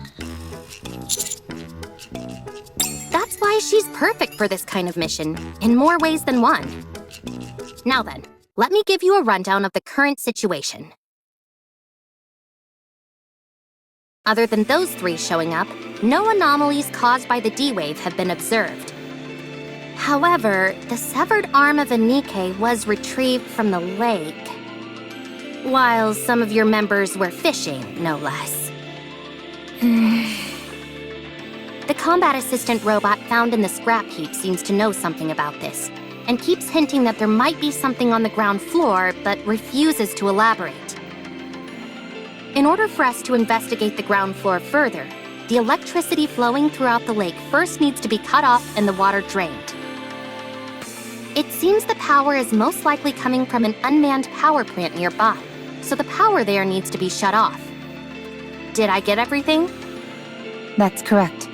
That's why she's perfect for this kind of mission, in more ways than one. Now then, let me give you a rundown of the current situation. Other than those three showing up, no anomalies caused by the D-Wave have been observed. However, the severed arm of a NIKKE was retrieved from the lake, while some of your members were fishing, no less. The combat assistant robot found in the scrap heap seems to know something about this, and keeps hinting that there might be something on the ground floor, but refuses to elaborate. In order for us to investigate the ground floor further, the electricity flowing throughout the lake first needs to be cut off and the water drained. It seems the power is most likely coming from an unmanned power plant nearby, so the power there needs to be shut off. Did I get everything? That's correct.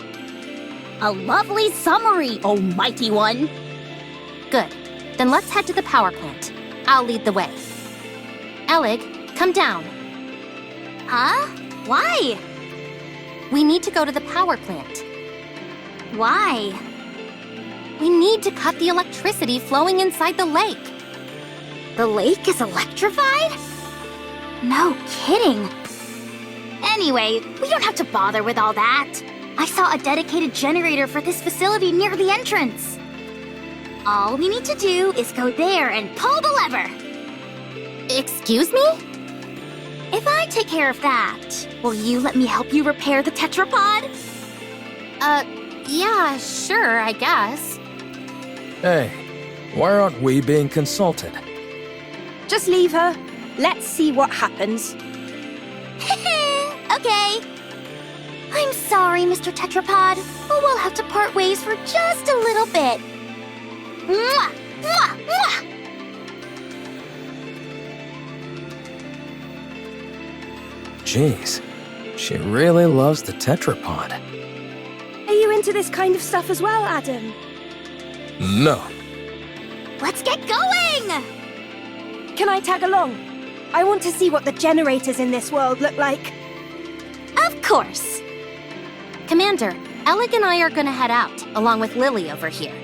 A lovely summary, oh mighty one. Good. Then let's head to the power plant. I'll lead the way. Elig, come down. Huh? Why? We need to go to the power plant. Why? We need to cut the electricity flowing inside the lake. The lake is electrified? No kidding. Anyway, we don't have to bother with all that. I saw a dedicated generator for this facility near the entrance. All we need to do is go there and pull the lever. Excuse me? If I take care of that, will you let me help you repair the tetrapod? Yeah, sure, I guess. Hey, why aren't we being consulted? Just leave her. Let's see what happens. Okay. I'm sorry, Mr. Tetrapod, but we'll have to part ways for just a little bit. Mwah! Mwah! Mwah! Jeez, she really loves the tetrapod. Are you into this kind of stuff as well, Adam? No. Let's get going! Can I tag along? I want to see what the generators in this world look like. Of course. Commander, Elig and I are gonna head out, along with Lily over here.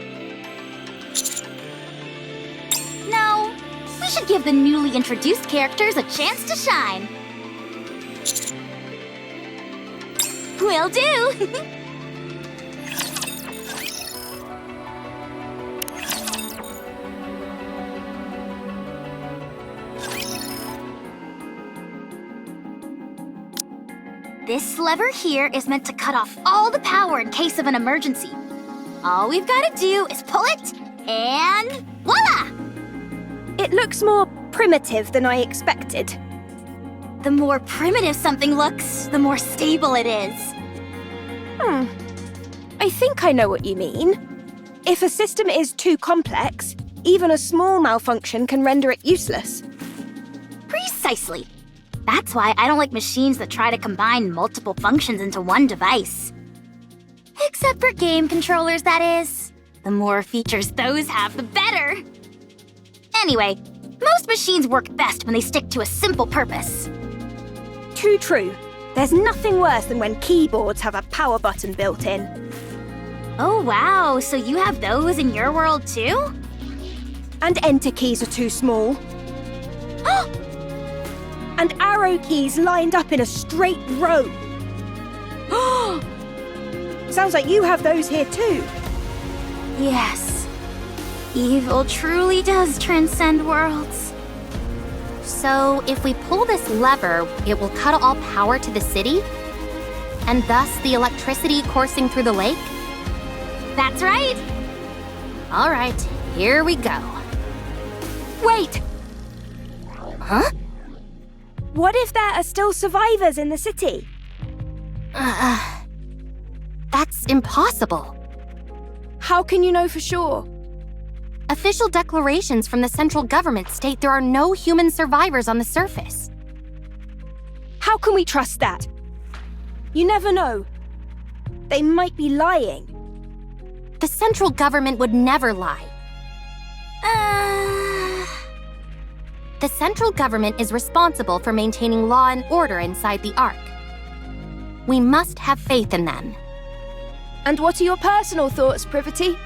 No, we should give the newly introduced characters a chance to shine. Will do! This lever here is meant to cut off all the power in case of an emergency. All we've got to do is pull it, and voila! It looks more primitive than I expected. The more primitive something looks, the more stable it is. I think I know what you mean. If a system is too complex, even a small malfunction can render it useless. Precisely. That's why I don't like machines that try to combine multiple functions into one device. Except for game controllers, that is. The more features those have, the better. Anyway, most machines work best when they stick to a simple purpose. Too true. There's nothing worse than when keyboards have a power button built in. Oh wow, so you have those in your world too? And enter keys are too small. And arrow keys lined up in a straight row. Sounds like you have those here too. Yes. Evil truly does transcend worlds. So, if we pull this lever, it will cut all power to the city? And thus the electricity coursing through the lake? That's right. All right, here we go. Wait! Huh? What if there are still survivors in the city? That's impossible. How can you know for sure? Official declarations from the central government state there are no human survivors on the surface. How can we trust that? You never know. They might be lying. The central government would never lie. The central government is responsible for maintaining law and order inside the Ark. We must have faith in them. And what are your personal thoughts, Privity?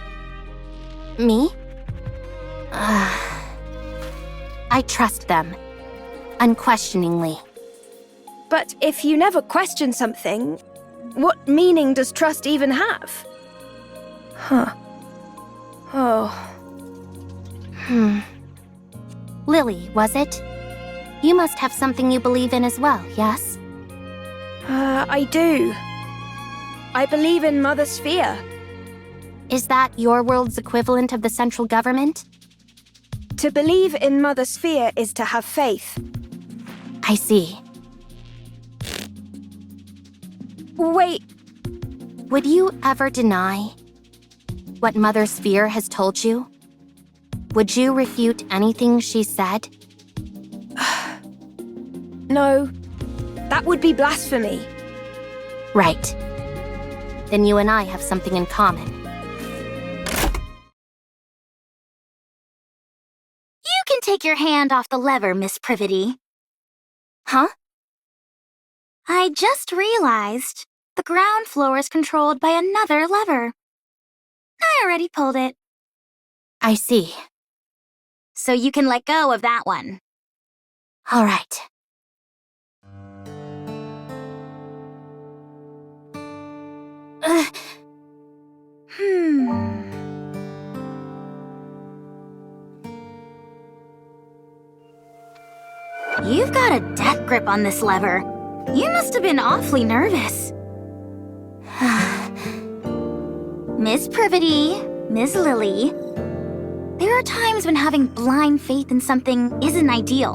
Me? I trust them. Unquestioningly. But if you never question something, what meaning does trust even have? Huh. Oh. Lily, was it? You must have something you believe in as well, yes? I do. I believe in Mother Sphere. Is that your world's equivalent of the central government? To believe in Mother Sphere is to have faith. I see. Wait. Would you ever deny what Mother Sphere has told you? Would you refute anything she said? No. That would be blasphemy. Right. Then you and I have something in common. You can take your hand off the lever, Miss Privity. Huh? I just realized the ground floor is controlled by another lever. I already pulled it. I see. So you can let go of that one. All right. You've got a death grip on this lever. You must have been awfully nervous. Miss Privity, Miss Lily, there are times when having blind faith in something isn't ideal.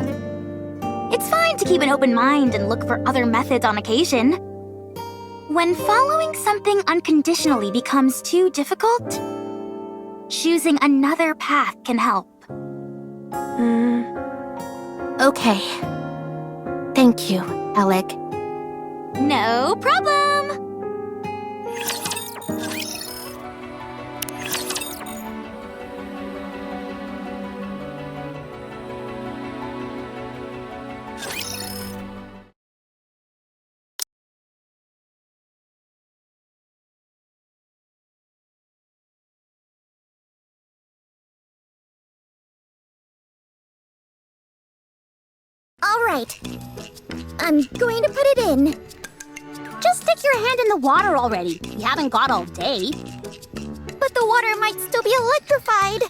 It's fine to keep an open mind and look for other methods on occasion. When following something unconditionally becomes too difficult, choosing another path can help. Okay. Thank you, Alec. No problem! All right. I'm going to put it in. Just stick your hand in the water already. You haven't got all day. But the water might still be electrified.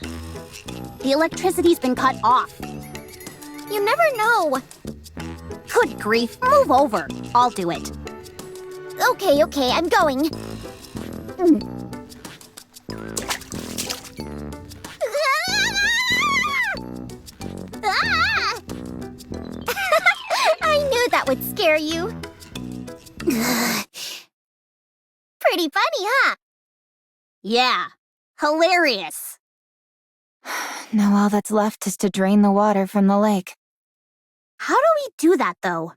The electricity's been cut off. You never know. Good grief, move over. I'll do it. Okay, I'm going. Ah! I knew that would scare you. Pretty funny, huh? Yeah, hilarious. Now all that's left is to drain the water from the lake. How do we do that, though?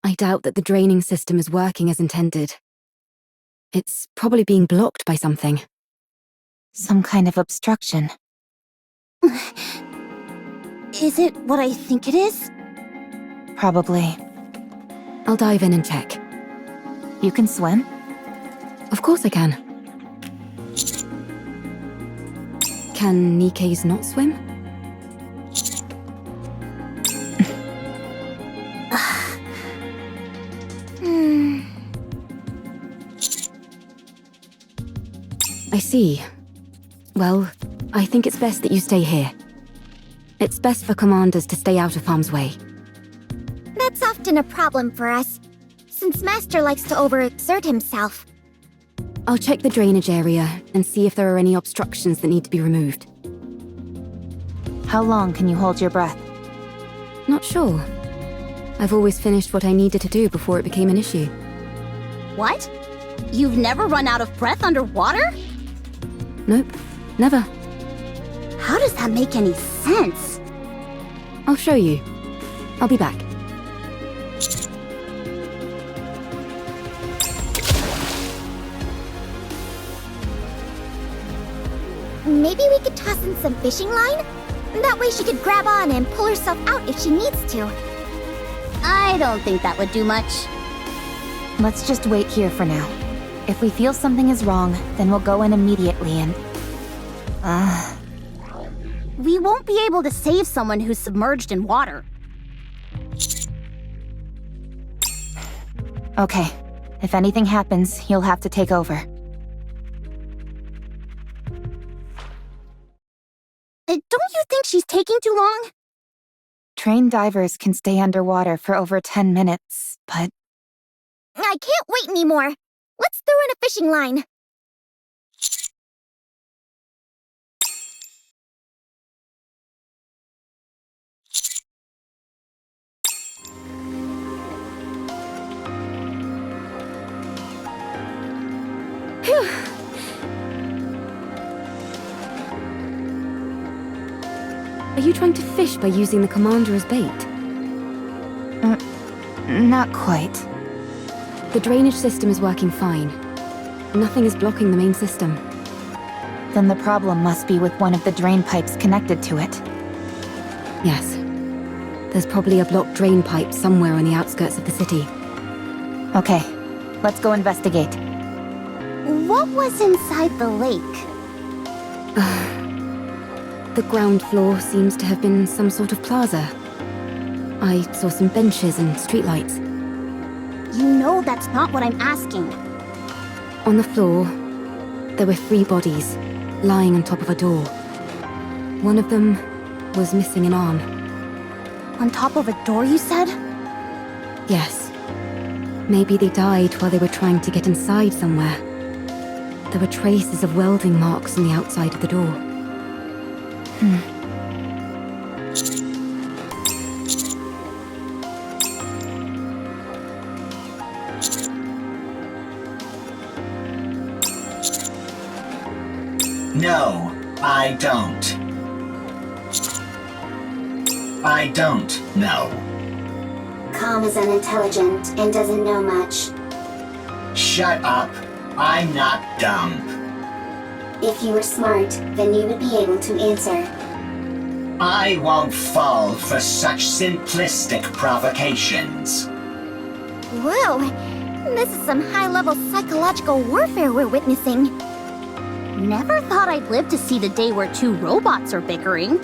I doubt that the draining system is working as intended. It's probably being blocked by something. Some kind of obstruction. Is it what I think it is? Probably. I'll dive in and check. You can swim? Of course I can. Can Nikke's not swim? I see. Well, I think it's best that you stay here. It's best for commanders to stay out of harm's way. That's often a problem for us, since Master likes to overexert himself. I'll check the drainage area and see if there are any obstructions that need to be removed. How long can you hold your breath? Not sure. I've always finished what I needed to do before it became an issue. What? You've never run out of breath underwater? Nope, never. How does that make any sense? I'll show you. I'll be back. Maybe we could toss in some fishing line? That way she could grab on and pull herself out if she needs to. I don't think that would do much. Let's just wait here for now. If we feel something is wrong, then we'll go in immediately and... We won't be able to save someone who's submerged in water. Okay. If anything happens, you'll have to take over. Don't you think she's taking too long? Trained divers can stay underwater for over 10 minutes, but... I can't wait anymore. Let's throw in a fishing line. Are you trying to fish by using the commander as bait? Not quite. The drainage system is working fine. Nothing is blocking the main system. Then the problem must be with one of the drain pipes connected to it. Yes. There's probably a blocked drain pipe somewhere on the outskirts of the city. Okay, let's go investigate. What was inside the lake? The ground floor seems to have been some sort of plaza. I saw some benches and streetlights. You know that's not what I'm asking. On the floor, there were 3 bodies, lying on top of a door. One of them was missing an arm. On top of a door, you said? Yes. Maybe they died while they were trying to get inside somewhere. There were traces of welding marks on the outside of the door. No, I don't. I don't know. Calm is unintelligent and doesn't know much. Shut up. I'm not dumb. If you were smart, then you would be able to answer. I won't fall for such simplistic provocations. Whoa, this is some high-level psychological warfare we're witnessing. Never thought I'd live to see the day where 2 robots are bickering.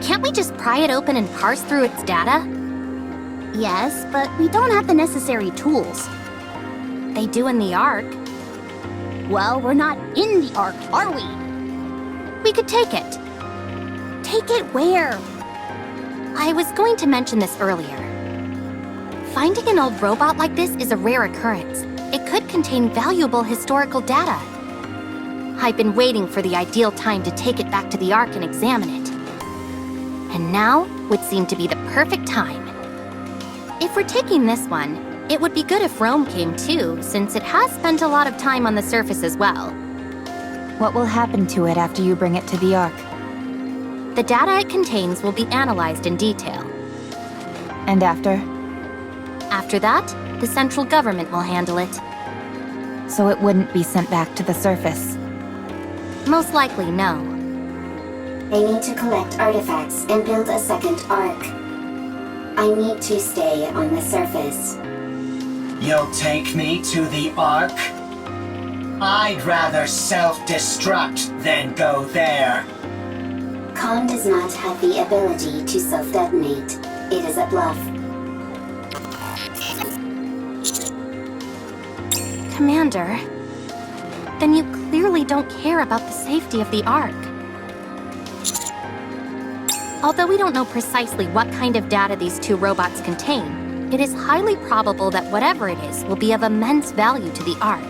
Can't we just pry it open and parse through its data? Yes, but we don't have the necessary tools. They do in the Ark. Well, we're not in the Ark, are we? We could take it. Take it where? I was going to mention this earlier. Finding an old robot like this is a rare occurrence. It could contain valuable historical data. I've been waiting for the ideal time to take it back to the Ark and examine it. And now would seem to be the perfect time. If we're taking this one, it would be good if Rome came too, since it has spent a lot of time on the surface as well. What will happen to it after you bring it to the Ark? The data it contains will be analyzed in detail. And after? After that, the central government will handle it. So it wouldn't be sent back to the surface? Most likely, no. I need to collect artifacts and build a second ark. I need to stay on the surface. You'll take me to the Ark? I'd rather self-destruct than go there. Khan does not have the ability to self-detonate. It is a bluff. Commander, then you clearly don't care about the safety of the Ark. Although we don't know precisely what kind of data these two robots contain, it is highly probable that whatever it is will be of immense value to the Ark.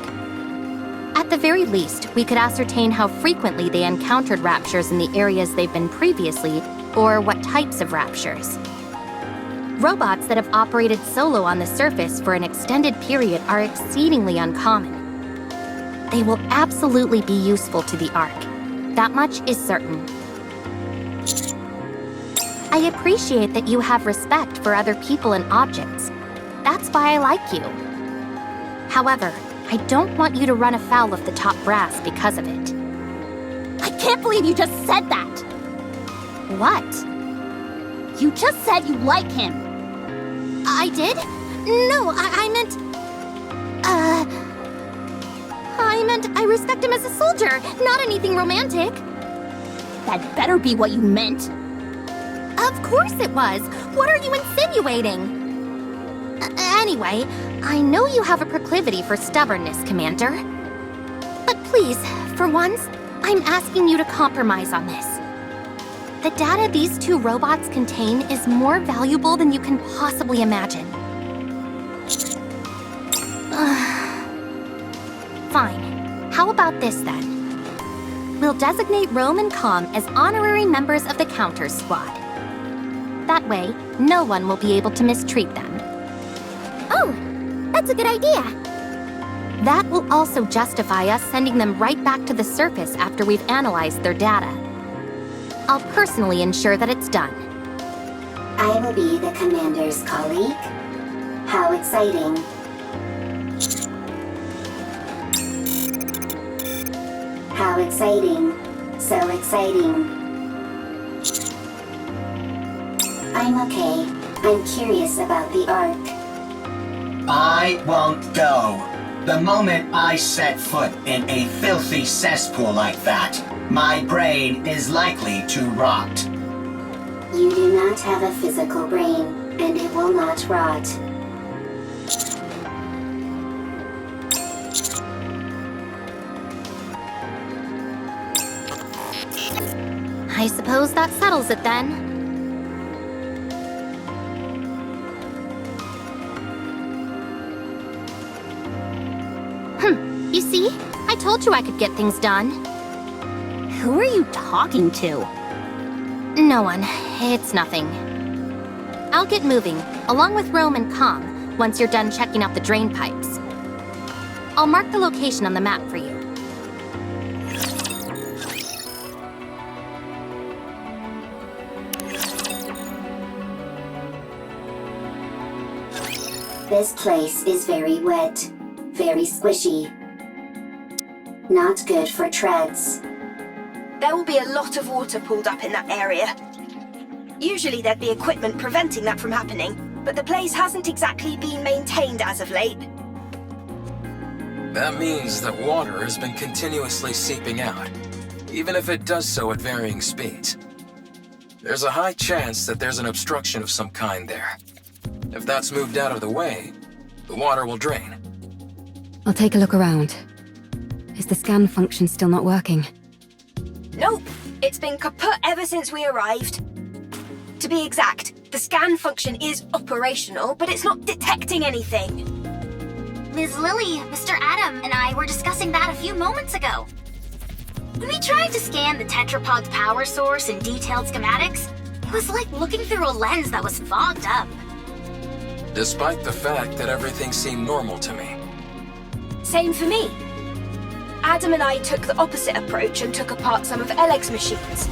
At the very least, we could ascertain how frequently they encountered raptures in the areas they've been previously, or what types of raptures. Robots that have operated solo on the surface for an extended period are exceedingly uncommon. They will absolutely be useful to the Ark. That much is certain. I appreciate that you have respect for other people and objects. That's why I like you. However, I don't want you to run afoul of the top brass because of it. I can't believe you just said that! What? You just said you like him! I did? No, I meant I respect him as a soldier, not anything romantic. That better be what you meant. Of course it was. What are you insinuating? Anyway, I know you have a proclivity for stubbornness, Commander. But please, for once, I'm asking you to compromise on this. The data these two robots contain is more valuable than you can possibly imagine. Fine. How about this then? We'll designate Rome and Com as honorary members of the Counters Squad. That way, no one will be able to mistreat them. Oh, that's a good idea. That will also justify us sending them right back to the surface after we've analyzed their data. I'll personally ensure that it's done. I will be the commander's colleague? How exciting. How exciting. So exciting. I'm okay. I'm curious about the Ark. I won't go. The moment I set foot in a filthy cesspool like that, my brain is likely to rot. You do not have a physical brain, and it will not rot. I suppose that settles it then. You see? I told you I could get things done. Who are you talking to? No one. It's nothing. I'll get moving, along with Rome and Com, once you're done checking out the drain pipes. I'll mark the location on the map for you. This place is very wet, very squishy. Not good for treads. There will be a lot of water pooled up in that area. Usually there'd be equipment preventing that from happening, but the place hasn't exactly been maintained as of late. That means that water has been continuously seeping out, even if it does so at varying speeds. There's a high chance that there's an obstruction of some kind there. If that's moved out of the way, the water will drain. I'll take a look around. Is the scan function still not working? Nope, it's been kaput ever since we arrived. To be exact, the scan function is operational, but it's not detecting anything. Ms. Lily, Mr. Adam, and I were discussing that a few moments ago. When we tried to scan the tetrapod's power source and detailed schematics, it was like looking through a lens that was fogged up. Despite the fact that everything seemed normal to me. Same for me. Adam and I took the opposite approach and took apart some of Eleg's machines.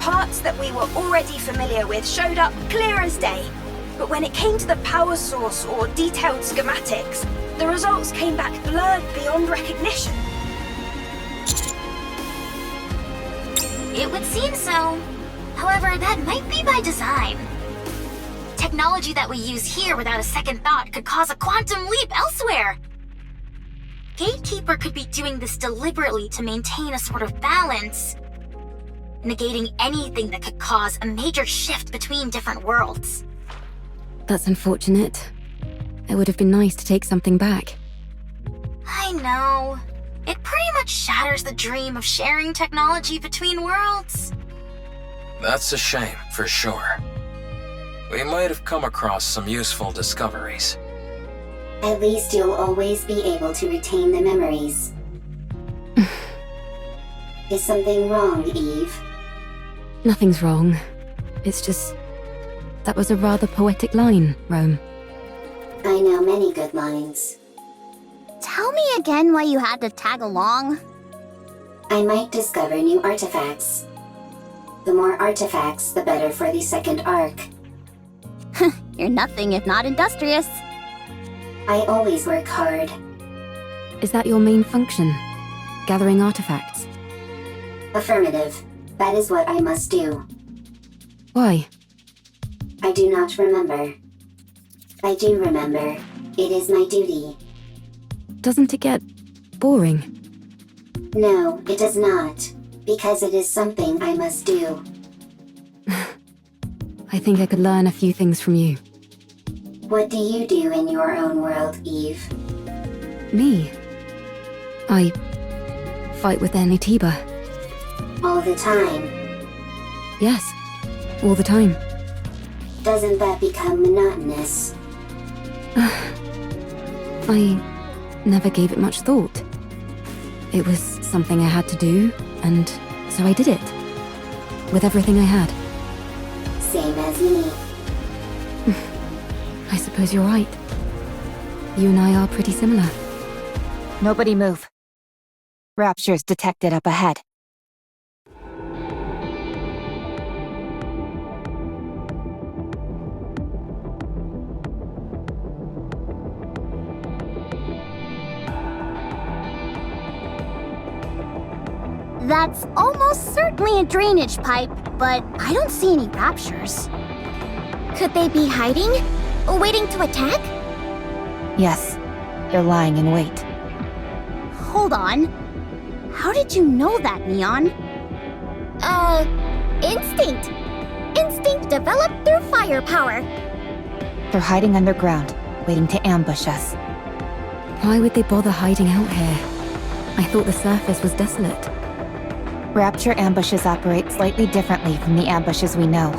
Parts that we were already familiar with showed up clear as day, but when it came to the power source or detailed schematics, the results came back blurred beyond recognition. It would seem so. However, that might be by design. Technology that we use here without a second thought could cause a quantum leap elsewhere. Gatekeeper could be doing this deliberately to maintain a sort of balance, negating anything that could cause a major shift between different worlds. That's unfortunate. It would have been nice to take something back. I know. It pretty much shatters the dream of sharing technology between worlds. That's a shame, for sure. We might have come across some useful discoveries. At least you'll always be able to retain the memories. Is something wrong, Eve? Nothing's wrong. It's just... that was a rather poetic line, Rome. I know many good lines. Tell me again why you had to tag along. I might discover new artifacts. The more artifacts, the better for the second arc. You're nothing if not industrious. I always work hard. Is that your main function? Gathering artifacts? Affirmative. That is what I must do. Why? I do not remember. I do remember. It is my duty. Doesn't it get boring? No, it does not. Because it is something I must do. I think I could learn a few things from you. What do you do in your own world, Eve? Me? I fight with Anitiba. All the time. Yes, all the time. Doesn't that become monotonous? I never gave it much thought. It was something I had to do, and so I did it. With everything I had. Same as me. I suppose you're right. You and I are pretty similar. Nobody move. Raptures detected up ahead. That's almost certainly a drainage pipe, but I don't see any raptures. Could they be hiding? Waiting to attack? Yes, they're lying in wait. Hold on. How did you know that, Neon? Instinct. Instinct developed through firepower. They're hiding underground, waiting to ambush us. Why would they bother hiding out here? I thought the surface was desolate. Rapture ambushes operate slightly differently from the ambushes we know.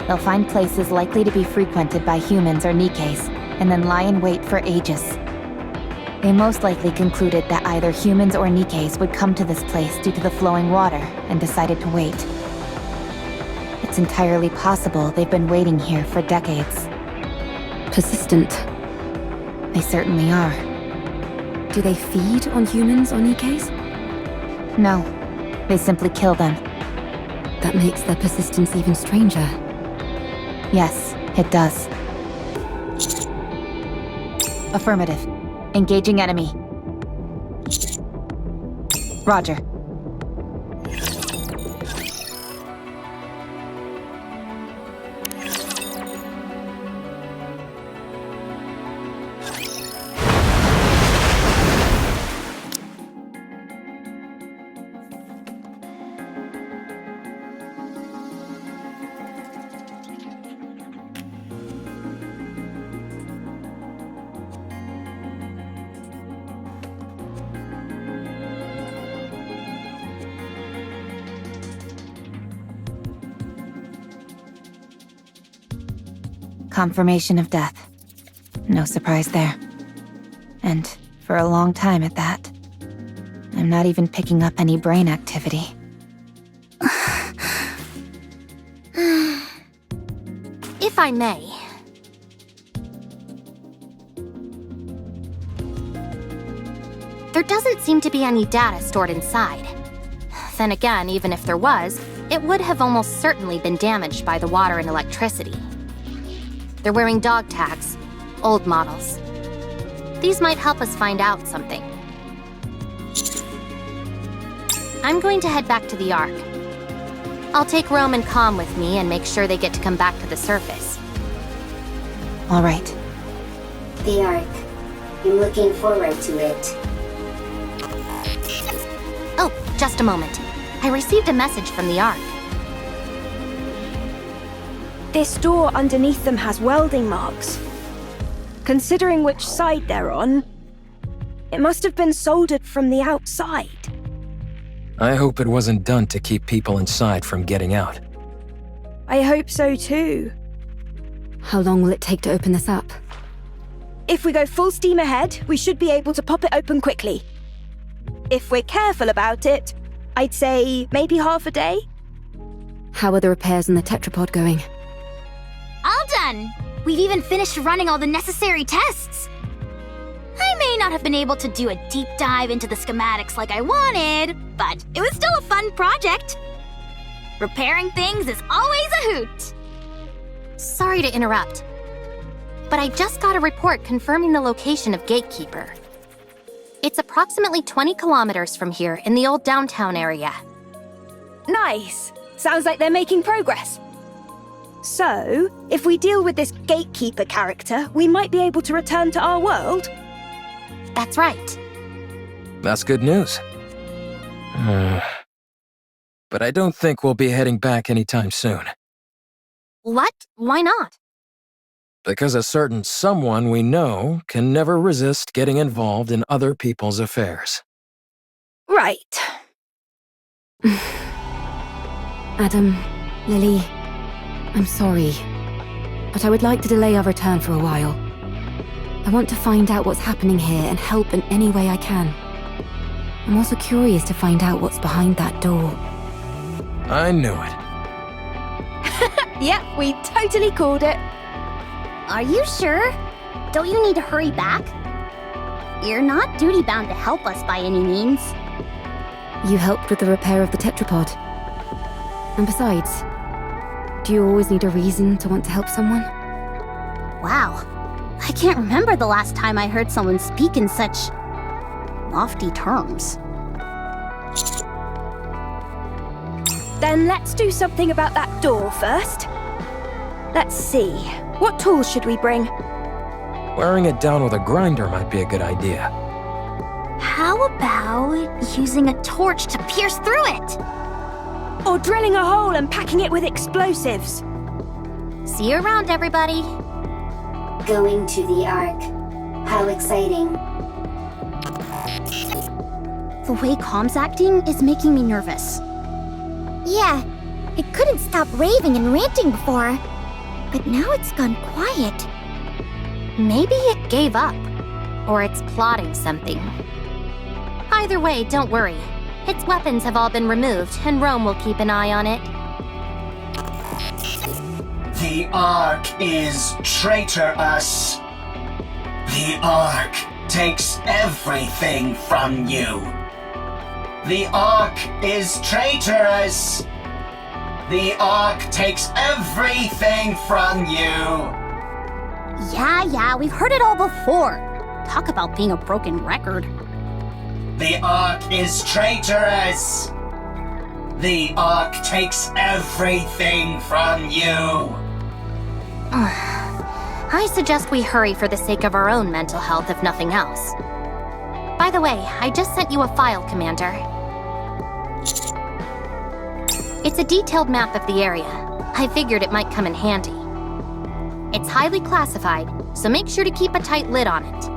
They'll find places likely to be frequented by humans or NIKKEs, and then lie in wait for ages. They most likely concluded that either humans or NIKKEs would come to this place due to the flowing water, and decided to wait. It's entirely possible they've been waiting here for decades. Persistent. They certainly are. Do they feed on humans or NIKKEs? No, they simply kill them. That makes their persistence even stranger. Yes, it does. Affirmative. Engaging enemy. Roger. Confirmation of death. No surprise there. And for a long time at that. I'm not even picking up any brain activity. If I may. There doesn't seem to be any data stored inside. Then again, even if there was, it would have almost certainly been damaged by the water and electricity. They're wearing dog tags, old models. These might help us find out something. I'm going to head back to the Ark. I'll take Rome and Com with me and make sure they get to come back to the surface. All right. The Ark. I'm looking forward to it. Oh, just a moment. I received a message from the Ark. This door underneath them has welding marks. Considering which side they're on, it must have been soldered from the outside. I hope it wasn't done to keep people inside from getting out. I hope so too. How long will it take to open this up? If we go full steam ahead, we should be able to pop it open quickly. If we're careful about it, I'd say maybe half a day. How are the repairs in the tetrapod going? All done! We've even finished running all the necessary tests. I may not have been able to do a deep dive into the schematics like I wanted, but it was still a fun project. Repairing things is always a hoot. Sorry to interrupt, but I just got a report confirming the location of Gatekeeper. It's approximately 20 kilometers from here in the old downtown area. Nice. Sounds like they're making progress. So, if we deal with this Gatekeeper character, we might be able to return to our world? That's right. That's good news. But I don't think we'll be heading back anytime soon. What? Why not? Because a certain someone we know can never resist getting involved in other people's affairs. Right. Adam, Lily, I'm sorry, but I would like to delay our return for a while. I want to find out what's happening here and help in any way I can. I'm also curious to find out what's behind that door. I knew it. Yep, we totally called it. Are you sure? Don't you need to hurry back? You're not duty-bound to help us by any means. You helped with the repair of the tetrapod. And besides, do you always need a reason to want to help someone? Wow. I can't remember the last time I heard someone speak in such lofty terms. Then let's do something about that door first. Let's see. What tools should we bring? Wearing it down with a grinder might be a good idea. How about using a torch to pierce through it? Or drilling a hole and packing it with explosives? See you around, everybody. Going to the Ark. How exciting. The way Com's acting is making me nervous. Yeah, it couldn't stop raving and ranting before. But now it's gone quiet. Maybe it gave up. Or it's plotting something. Either way, don't worry. Its weapons have all been removed, and Rome will keep an eye on it. The Ark is traitorous. The Ark takes everything from you. The Ark is traitorous. The Ark takes everything from you. Yeah, we've heard it all before. Talk about being a broken record. The Ark is traitorous. The Ark takes everything from you. I suggest we hurry for the sake of our own mental health, if nothing else. By the way, I just sent you a file, Commander. It's a detailed map of the area. I figured it might come in handy. It's highly classified, so make sure to keep a tight lid on it.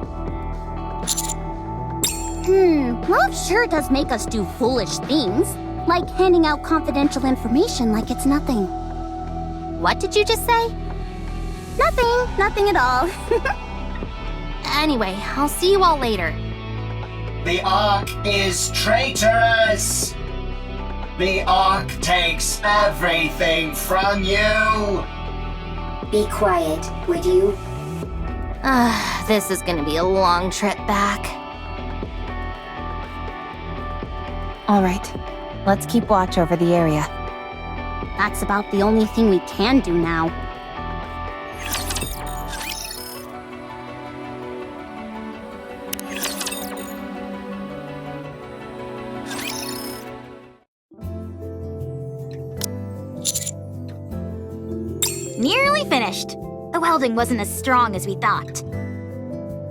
Love sure does make us do foolish things, like handing out confidential information like it's nothing. What did you just say? Nothing at all. Anyway, I'll see you all later. The Ark is traitorous. The Ark takes everything from you. Be quiet, would you? This is gonna be a long trip back. All right, let's keep watch over the area. That's about the only thing we can do now. finished. The welding wasn't as strong as we thought.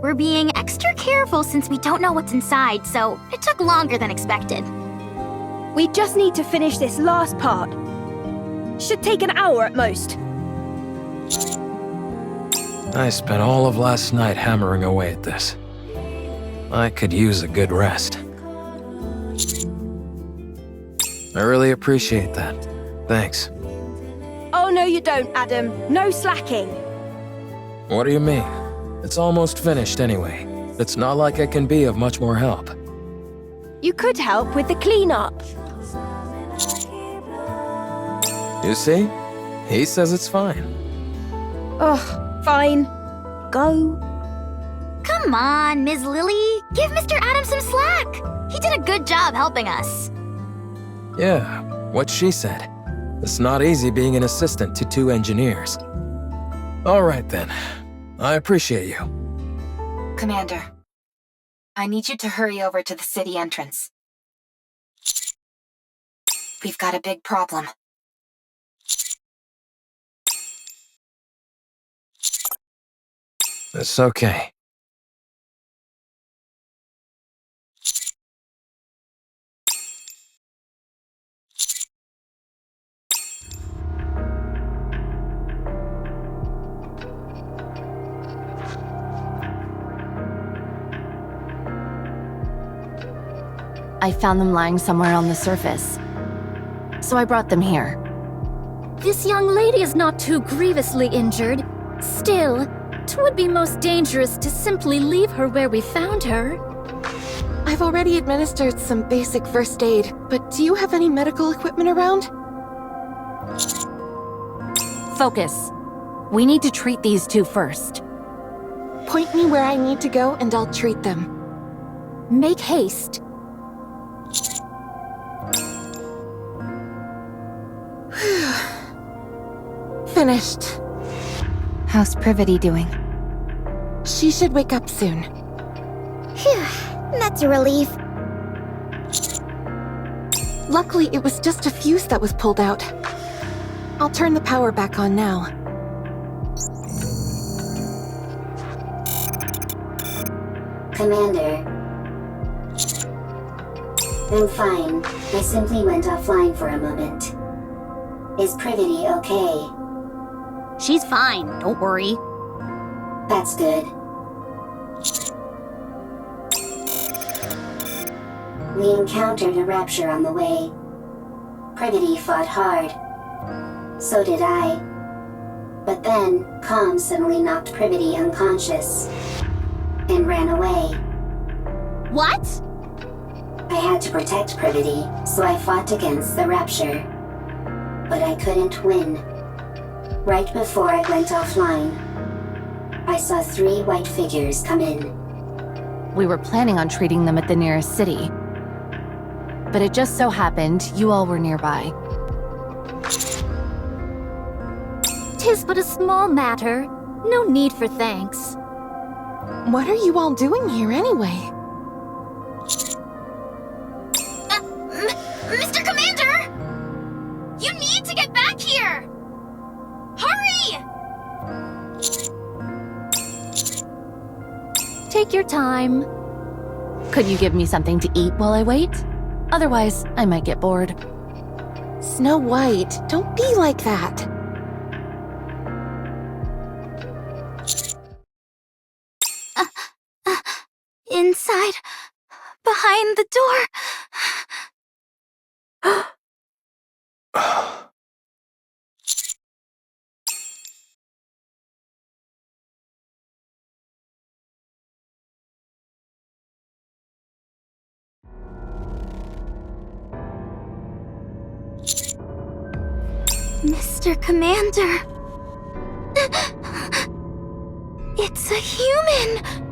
We're being extra careful since we don't know what's inside, so it took longer than expected. We just need to finish this last part. Should take an hour at most. I spent all of last night hammering away at this. I could use a good rest. I really appreciate that. Thanks. Oh, no you don't, Adam. No slacking. What do you mean? It's almost finished anyway. It's not like I can be of much more help. You could help with the cleanup. You see? He says it's fine. Oh, fine. Go. Come on, Ms. Lily. Give Mr. Adam some slack. He did a good job helping us. Yeah, what she said. It's not easy being an assistant to 2 engineers. All right then. I appreciate you. Commander, I need you to hurry over to the city entrance. We've got a big problem. It's okay. I found them lying somewhere on the surface, so I brought them here. This young lady is not too grievously injured. Still, 'twould be most dangerous to simply leave her where we found her. I've already administered some basic first aid, but do you have any medical equipment around? Focus. We need to treat these 2 first. Point me where I need to go and I'll treat them. Make haste. Finished. How's Privity doing? She should wake up soon. Phew, that's a relief. Luckily, it was just a fuse that was pulled out. I'll turn the power back on now. Commander. I'm fine. I simply went offline for a moment. Is Privity okay? She's fine, don't worry. That's good. We encountered a rapture on the way. Privity fought hard. So did I. But then, Calm suddenly knocked Privity unconscious. And ran away. What? I had to protect Privity, so I fought against the rapture. But I couldn't win. Right before I went offline, I saw 3 white figures come in. We were planning on treating them at the nearest city. But it just so happened you all were nearby. 'Tis but a small matter. No need for thanks. What are you all doing here anyway? Mr. Commander! You need to get back here! Hurry! Take your time. Could you give me something to eat while I wait? Otherwise, I might get bored. Snow White, don't be like that. Inside, behind the door. Mr. Commander. It's a human.